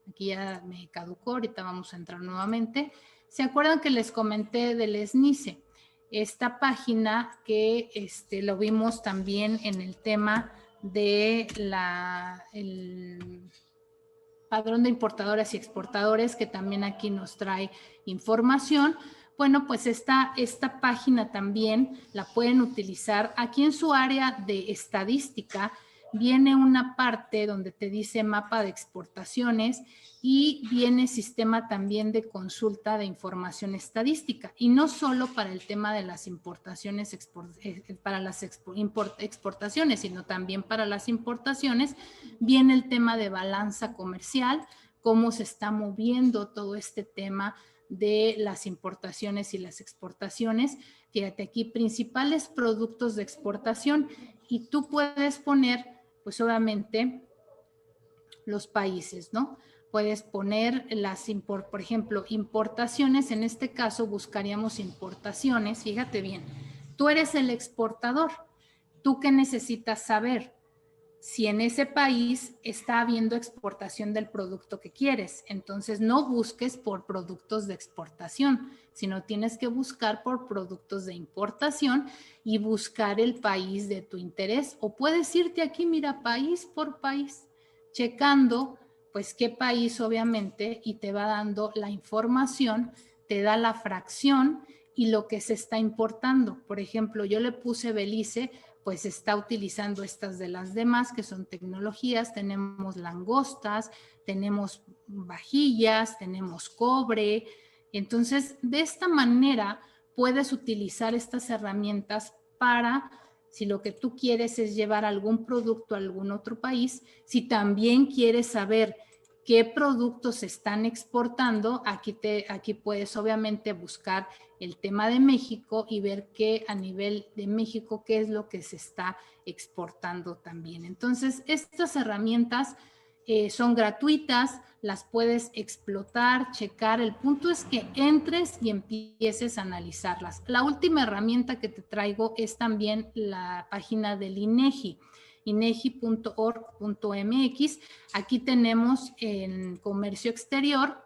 aquí ya me caducó, ahorita vamos a entrar nuevamente. ¿Se acuerdan que les comenté del SNICE? esta página que lo vimos también en el tema de el padrón de importadores y exportadores, que también aquí nos trae información. Bueno, pues esta página también la pueden utilizar. Aquí en su área de estadística viene una parte donde te dice mapa de exportaciones y viene sistema también de consulta de información estadística. Y no solo para el tema de las importaciones, para las exportaciones, sino también para las importaciones, viene el tema de balanza comercial, cómo se está moviendo todo este tema de las importaciones y las exportaciones. Fíjate aquí, principales productos de exportación, y tú puedes poner, pues obviamente, los países, ¿no? Puedes poner por ejemplo, importaciones. En este caso buscaríamos importaciones. Fíjate bien, tú eres el exportador. ¿Tú qué necesitas saber? Si en ese país está habiendo exportación del producto que quieres. Entonces no busques por productos de exportación, sino tienes que buscar por productos de importación y buscar el país de tu interés. O puedes irte aquí, mira, país por país, checando pues qué país obviamente, y te va dando la información, te da la fracción y lo que se está importando. Por ejemplo, yo le puse Belice, pues está utilizando estas de las demás, que son tecnologías. Tenemos langostas, tenemos vajillas, tenemos cobre. Entonces, de esta manera puedes utilizar estas herramientas para, si lo que tú quieres es llevar algún producto a algún otro país, si también quieres saber qué productos se están exportando, aquí puedes obviamente buscar el tema de México y ver qué a nivel de México, qué es lo que se está exportando también. Entonces, estas herramientas son gratuitas, las puedes explotar, checar. El punto es que entres y empieces a analizarlas. La última herramienta que te traigo es también la página del INEGI. inegi.org.mx. Aquí tenemos en comercio exterior,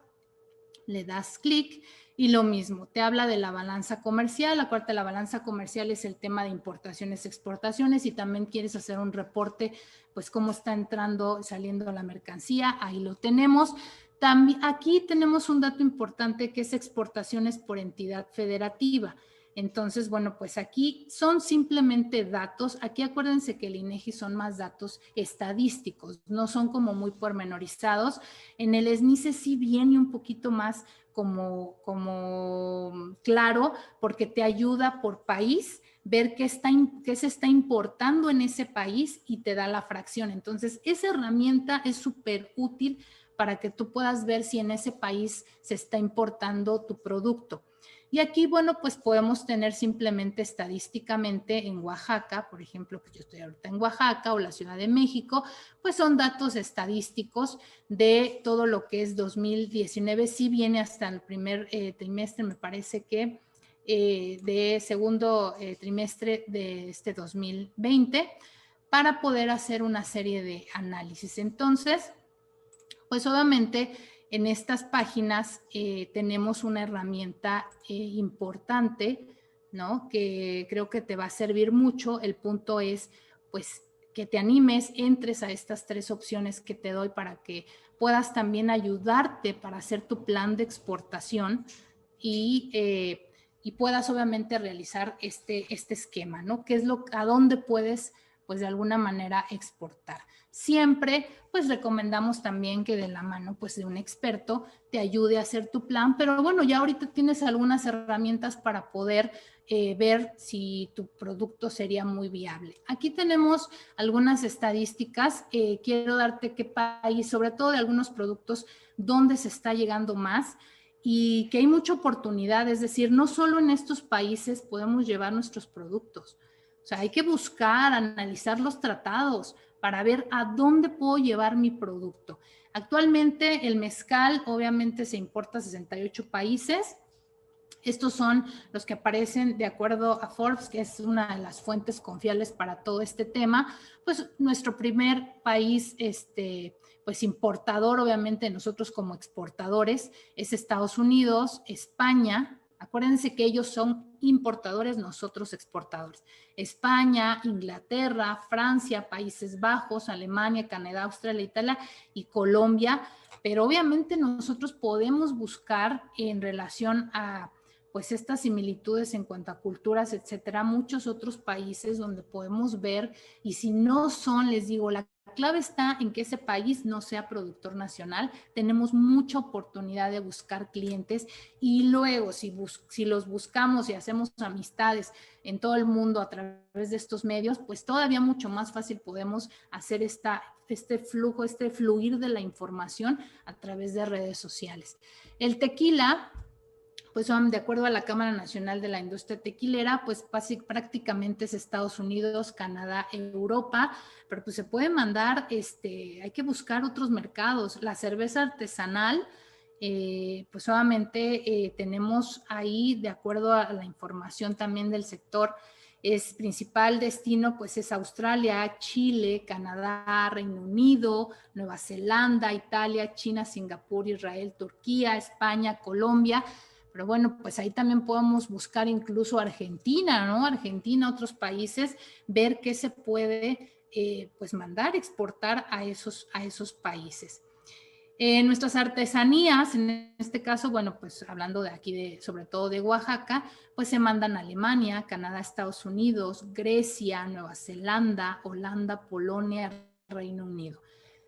le das clic y lo mismo, te habla de la balanza comercial. Acuérdate, la balanza comercial es el tema de importaciones, exportaciones, y también quieres hacer un reporte, pues cómo está entrando, saliendo la mercancía, ahí lo tenemos. También aquí tenemos un dato importante que es exportaciones por entidad federativa. Entonces, bueno, pues aquí son simplemente datos. Aquí acuérdense que el INEGI son más datos estadísticos, no son como muy pormenorizados. En el SNICE sí viene un poquito más como claro, porque te ayuda por país, ver qué se está importando en ese país y te da la fracción. Entonces, esa herramienta es súper útil para que tú puedas ver si en ese país se está importando tu producto. Y aquí, bueno, pues podemos tener simplemente estadísticamente en Oaxaca, por ejemplo, pues yo estoy ahorita en Oaxaca, o la Ciudad de México, pues son datos estadísticos de todo lo que es 2019. Sí viene hasta el primer trimestre, me parece que de segundo trimestre de este 2020, para poder hacer una serie de análisis. Entonces, pues obviamente en estas páginas tenemos una herramienta importante, ¿no? Que creo que te va a servir mucho. El punto es, pues, que te animes, entres a estas tres opciones que te doy para que puedas también ayudarte para hacer tu plan de exportación y puedas obviamente realizar este esquema, ¿no? ¿Qué es a dónde puedes, pues, de alguna manera exportar? Siempre, pues, recomendamos también que de la mano, pues, de un experto te ayude a hacer tu plan, pero bueno, ya ahorita tienes algunas herramientas para poder ver si tu producto sería muy viable. Aquí tenemos algunas estadísticas. Quiero darte qué país, sobre todo de algunos productos, dónde se está llegando más y que hay mucha oportunidad. Es decir, no solo en estos países podemos llevar nuestros productos. O sea, hay que buscar, analizar los tratados para ver a dónde puedo llevar mi producto. Actualmente el mezcal obviamente se importa a 68 países. Estos son los que aparecen de acuerdo a Forbes, que es una de las fuentes confiables para todo este tema. Pues nuestro primer país, pues importador, obviamente nosotros como exportadores, es Estados Unidos, España, Acuérdense que ellos son importadores, nosotros exportadores. España, Inglaterra, Francia, Países Bajos, Alemania, Canadá, Australia, Italia y Colombia. Pero obviamente nosotros podemos buscar en relación a pues estas similitudes en cuanto a culturas, etcétera, muchos otros países donde podemos ver, y si no son, les digo, la clave está en que ese país no sea productor nacional. Tenemos mucha oportunidad de buscar clientes y luego si los buscamos y hacemos amistades en todo el mundo a través de estos medios, pues todavía mucho más fácil podemos hacer este flujo, este fluir de la información a través de redes sociales. El tequila, pues de acuerdo a la Cámara Nacional de la Industria Tequilera, pues prácticamente es Estados Unidos, Canadá, Europa, pero pues se puede mandar, hay que buscar otros mercados. La cerveza artesanal, pues obviamente tenemos ahí, de acuerdo a la información también del sector, es principal destino, pues es Australia, Chile, Canadá, Reino Unido, Nueva Zelanda, Italia, China, Singapur, Israel, Turquía, España, Colombia. Pero bueno, pues ahí también podemos buscar incluso Argentina, ¿no? Argentina, otros países, ver qué se puede pues mandar, exportar a esos países. Nuestras artesanías, en este caso, bueno, pues hablando de aquí, sobre todo de Oaxaca, pues se mandan a Alemania, Canadá, Estados Unidos, Grecia, Nueva Zelanda, Holanda, Polonia, Reino Unido.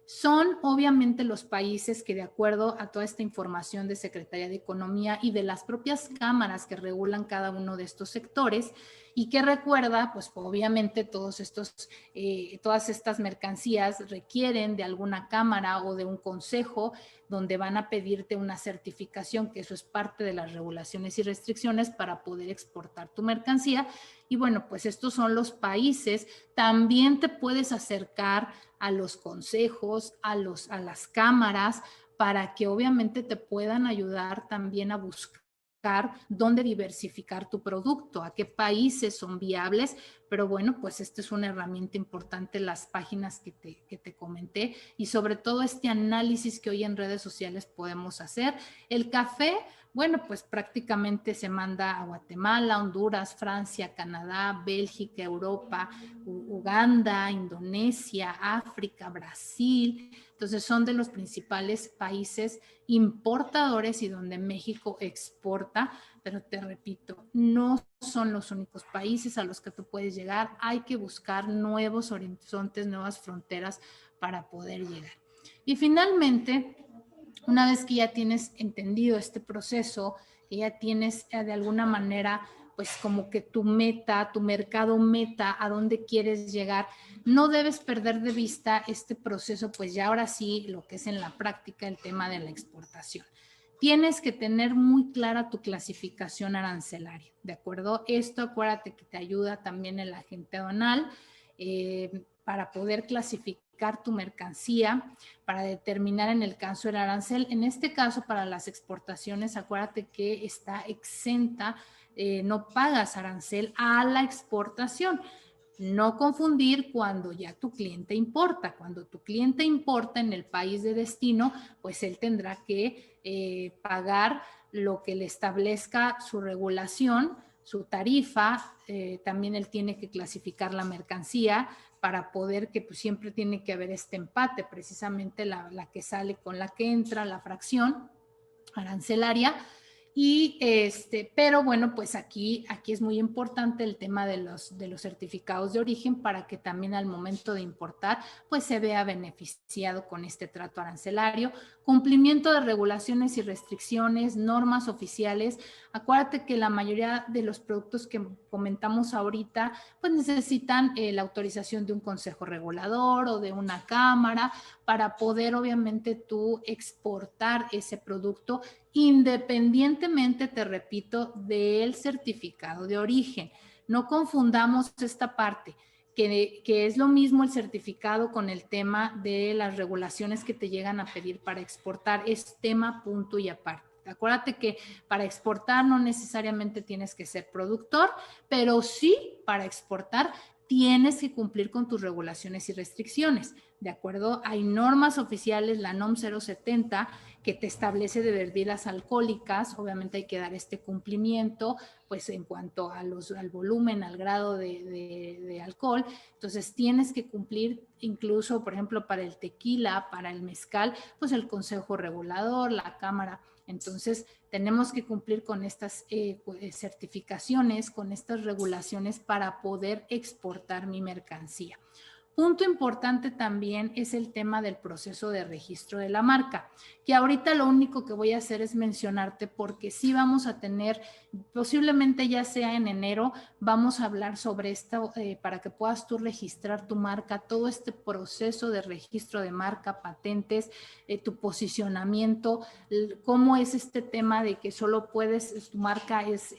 Son obviamente los países que, de acuerdo a toda esta información de Secretaría de Economía y de las propias cámaras que regulan cada uno de estos sectores, y que recuerda, pues obviamente todas estas mercancías requieren de alguna cámara o de un consejo donde van a pedirte una certificación, que eso es parte de las regulaciones y restricciones para poder exportar tu mercancía. Y bueno, pues estos son los países. También te puedes acercar a los consejos, a las cámaras, para que obviamente te puedan ayudar también a buscar dónde diversificar tu producto, a qué países son viables. Pero bueno, pues esta es una herramienta importante, las páginas que te comenté, y sobre todo este análisis que hoy en redes sociales podemos hacer. El café, bueno, pues prácticamente se manda a Guatemala, Honduras, Francia, Canadá, Bélgica, Europa, Uganda, Indonesia, África, Brasil. Entonces son de los principales países importadores y donde México exporta, pero te repito, no son los únicos países a los que tú puedes llegar. Hay que buscar nuevos horizontes, nuevas fronteras para poder llegar. Y finalmente, una vez que ya tienes entendido este proceso, que ya tienes de alguna manera pues como que tu meta, tu mercado meta, a dónde quieres llegar, no debes perder de vista este proceso, pues ya ahora sí lo que es en la práctica el tema de la exportación. Tienes que tener muy clara tu clasificación arancelaria, ¿de acuerdo? Esto acuérdate que te ayuda también el agente aduanal para poder clasificar tu mercancía, para determinar en el caso del arancel. En este caso, para las exportaciones, acuérdate que está exenta, no pagas arancel a la exportación. No confundir cuando ya tu cliente importa. Cuando tu cliente importa en el país de destino, pues él tendrá que pagar lo que le establezca su regulación, su tarifa. También él tiene que clasificar la mercancía para poder que pues siempre tiene que haber este empate, precisamente la que sale con la que entra, la fracción arancelaria. Y pero bueno, pues aquí es muy importante el tema de los certificados de origen, para que también al momento de importar pues se vea beneficiado con este trato arancelario. Cumplimiento de regulaciones y restricciones, normas oficiales. Acuérdate que la mayoría de los productos que comentamos ahorita pues necesitan la autorización de un consejo regulador o de una cámara para poder obviamente tú exportar ese producto, independientemente, te repito, del certificado de origen. No confundamos esta parte, que es lo mismo el certificado con el tema de las regulaciones que te llegan a pedir para exportar. Es tema punto y aparte. Acuérdate que para exportar no necesariamente tienes que ser productor, pero sí para exportar tienes que cumplir con tus regulaciones y restricciones. ¿de acuerdo? Hay normas oficiales, la NOM 070, que te establece de bebidas alcohólicas. Obviamente hay que dar este cumplimiento, pues en cuanto a al volumen, al grado de alcohol. Entonces tienes que cumplir incluso, por ejemplo, para el tequila, para el mezcal, pues el Consejo Regulador, la Cámara. Entonces tenemos que cumplir con estas certificaciones, con estas regulaciones para poder exportar mi mercancía. Punto importante también es el tema del proceso de registro de la marca, que ahorita lo único que voy a hacer es mencionarte porque sí vamos a tener, posiblemente ya sea en enero, vamos a hablar sobre esto para que puedas tú registrar tu marca, todo este proceso de registro de marca, patentes, tu posicionamiento, cómo es este tema de que solo puedes, tu marca es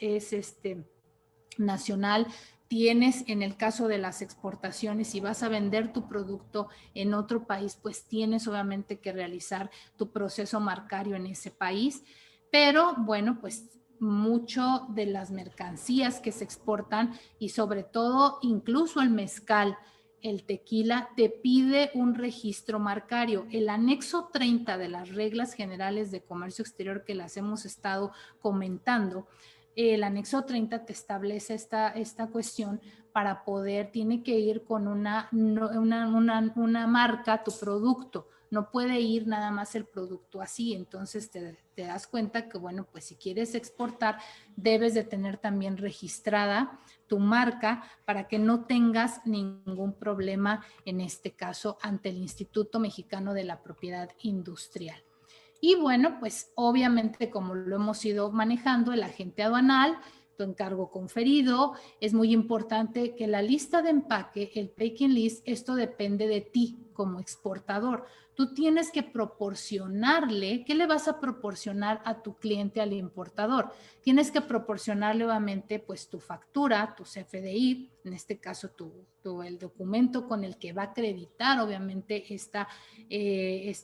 nacional. Tienes, en el caso de las exportaciones, si vas a vender tu producto en otro país, pues tienes obviamente que realizar tu proceso marcario en ese país. Pero bueno, pues mucho de las mercancías que se exportan y sobre todo incluso el mezcal, el tequila, te pide un registro marcario. El anexo 30 de las reglas generales de comercio exterior que las hemos estado comentando, el anexo 30 te establece esta cuestión para poder, tiene que ir con una marca, tu producto, no puede ir nada más el producto así. Entonces te das cuenta que, bueno, pues si quieres exportar, debes de tener también registrada tu marca para que no tengas ningún problema, en este caso, ante el Instituto Mexicano de la Propiedad Industrial. Y bueno, pues obviamente como lo hemos ido manejando, el agente aduanal, tu encargo conferido, es muy importante que la lista de empaque, el packing list, esto depende de ti como exportador. Tú tienes que proporcionarle, ¿qué le vas a proporcionar a tu cliente, al importador? Tienes que proporcionarle obviamente pues tu factura, tu CFDI, en este caso el documento con el que va a acreditar obviamente esta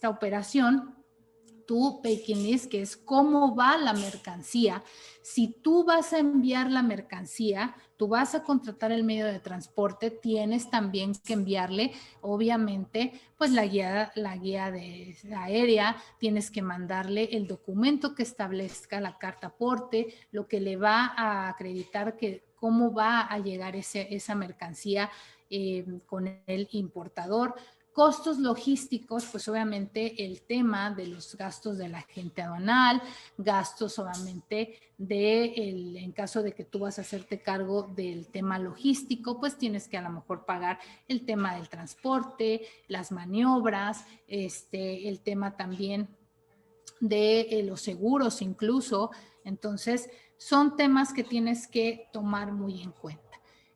operación, tu packing list, que es cómo va la mercancía. Si tú vas a enviar la mercancía, tú vas a contratar el medio de transporte, tienes también que enviarle, obviamente, pues la guía aérea, tienes que mandarle el documento que establezca la carta aporte, lo que le va a acreditar que cómo va a llegar esa mercancía con el importador. Costos logísticos, pues obviamente el tema de los gastos del agente aduanal, gastos obviamente en caso de que tú vas a hacerte cargo del tema logístico, pues tienes que a lo mejor pagar el tema del transporte, las maniobras, el tema también de los seguros incluso. Entonces, son temas que tienes que tomar muy en cuenta.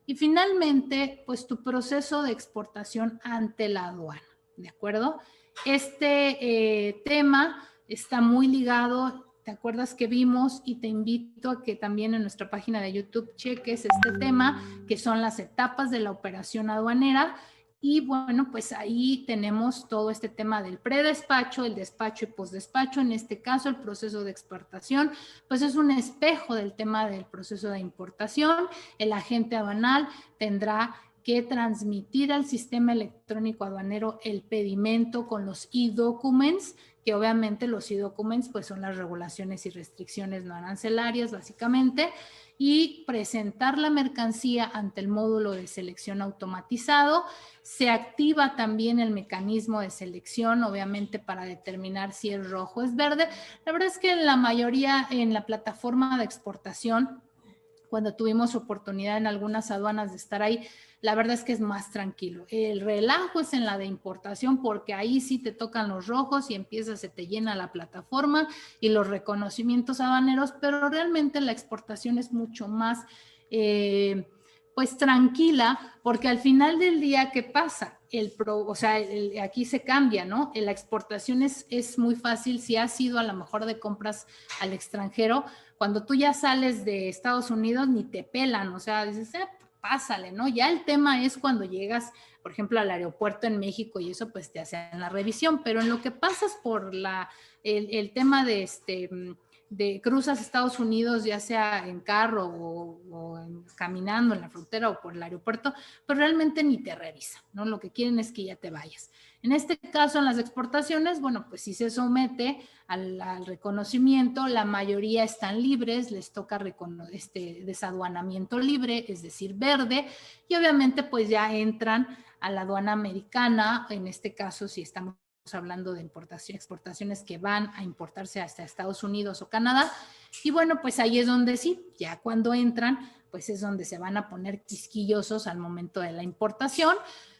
Y finalmente, pues tu proceso de exportación ante la aduana, ¿de acuerdo? Este tema está muy ligado, ¿te acuerdas que vimos? Y te invito a que también en nuestra página de YouTube cheques este tema, que son las etapas de la operación aduanera. Y bueno, pues ahí tenemos todo este tema del predespacho, el despacho y postdespacho. En este caso, el proceso de exportación, pues es un espejo del tema del proceso de importación. El agente aduanal tendrá que transmitir al sistema electrónico aduanero el pedimento con los e-documents, que obviamente los e-documents pues son las regulaciones y restricciones no arancelarias básicamente, y presentar la mercancía ante el módulo de selección automatizado. Se activa también el mecanismo de selección, obviamente para determinar si es rojo o es verde. La verdad es que la mayoría en la plataforma de exportación, cuando tuvimos oportunidad en algunas aduanas de estar ahí, la verdad es que es más tranquilo. El relajo es en la de importación, porque ahí sí te tocan los rojos y se te llena la plataforma y los reconocimientos aduaneros, pero realmente la exportación es mucho más pues tranquila, porque al final del día, ¿qué pasa? Aquí se cambia, ¿no? La exportación es muy fácil. Si has ido a lo mejor de compras al extranjero, cuando tú ya sales de Estados Unidos ni te pelan, o sea, dices, pásale, ¿no? Ya el tema es cuando llegas, por ejemplo, al aeropuerto en México y eso pues te hacen la revisión, pero en lo que pasas por el tema de cruzas Estados Unidos, ya sea en carro o caminando en la frontera o por el aeropuerto, pues realmente ni te revisan, ¿no? Lo que quieren es que ya te vayas. En este caso, en las exportaciones, bueno, pues si se somete al reconocimiento, la mayoría están libres, les toca desaduanamiento libre, es decir, verde, y obviamente pues ya entran a la aduana americana, en este caso si estamos hablando de exportaciones que van a importarse hasta Estados Unidos o Canadá, y bueno, pues ahí es donde sí, ya cuando entran, pues es donde se van a poner quisquillosos al momento de la importación.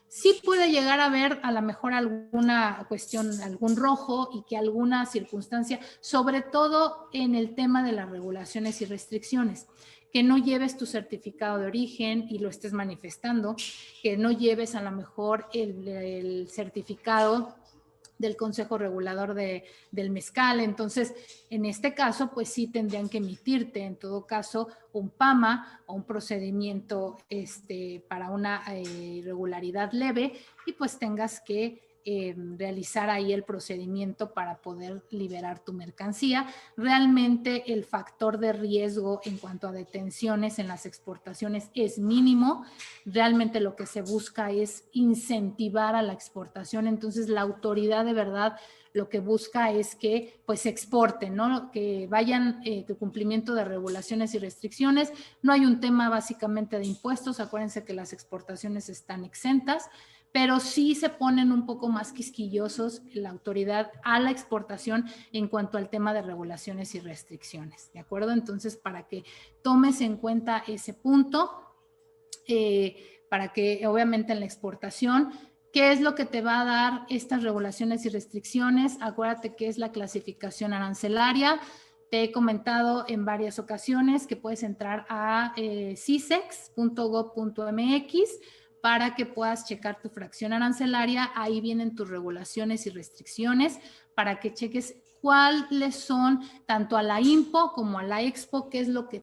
Sí puede llegar a haber a lo mejor alguna cuestión, algún rojo y que alguna circunstancia, sobre todo en el tema de las regulaciones y restricciones, que no lleves tu certificado de origen y lo estés manifestando, que no lleves a lo mejor el certificado del Consejo Regulador del Mezcal. Entonces, en este caso, pues sí tendrían que emitirte, en todo caso, un PAMA o un procedimiento para una irregularidad leve y pues tengas que realizar ahí el procedimiento para poder liberar tu mercancía. Realmente el factor de riesgo en cuanto a detenciones en las exportaciones es mínimo. Realmente lo que se busca es incentivar a la exportación. Entonces la autoridad de verdad lo que busca es que pues se exporten, ¿no? Que vayan de cumplimiento de regulaciones y restricciones. No hay un tema básicamente de impuestos. Acuérdense que las exportaciones están exentas, pero sí se ponen un poco más quisquillosos la autoridad a la exportación en cuanto al tema de regulaciones y restricciones, ¿de acuerdo? Entonces, para que tomes en cuenta ese punto, para que obviamente en la exportación, ¿qué es lo que te va a dar estas regulaciones y restricciones? Acuérdate que es la clasificación arancelaria. Te he comentado en varias ocasiones que puedes entrar a cisex.gov.mx para que puedas checar tu fracción arancelaria. Ahí vienen tus regulaciones y restricciones para que cheques cuáles son tanto a la IMPO como a la EXPO, qué es lo que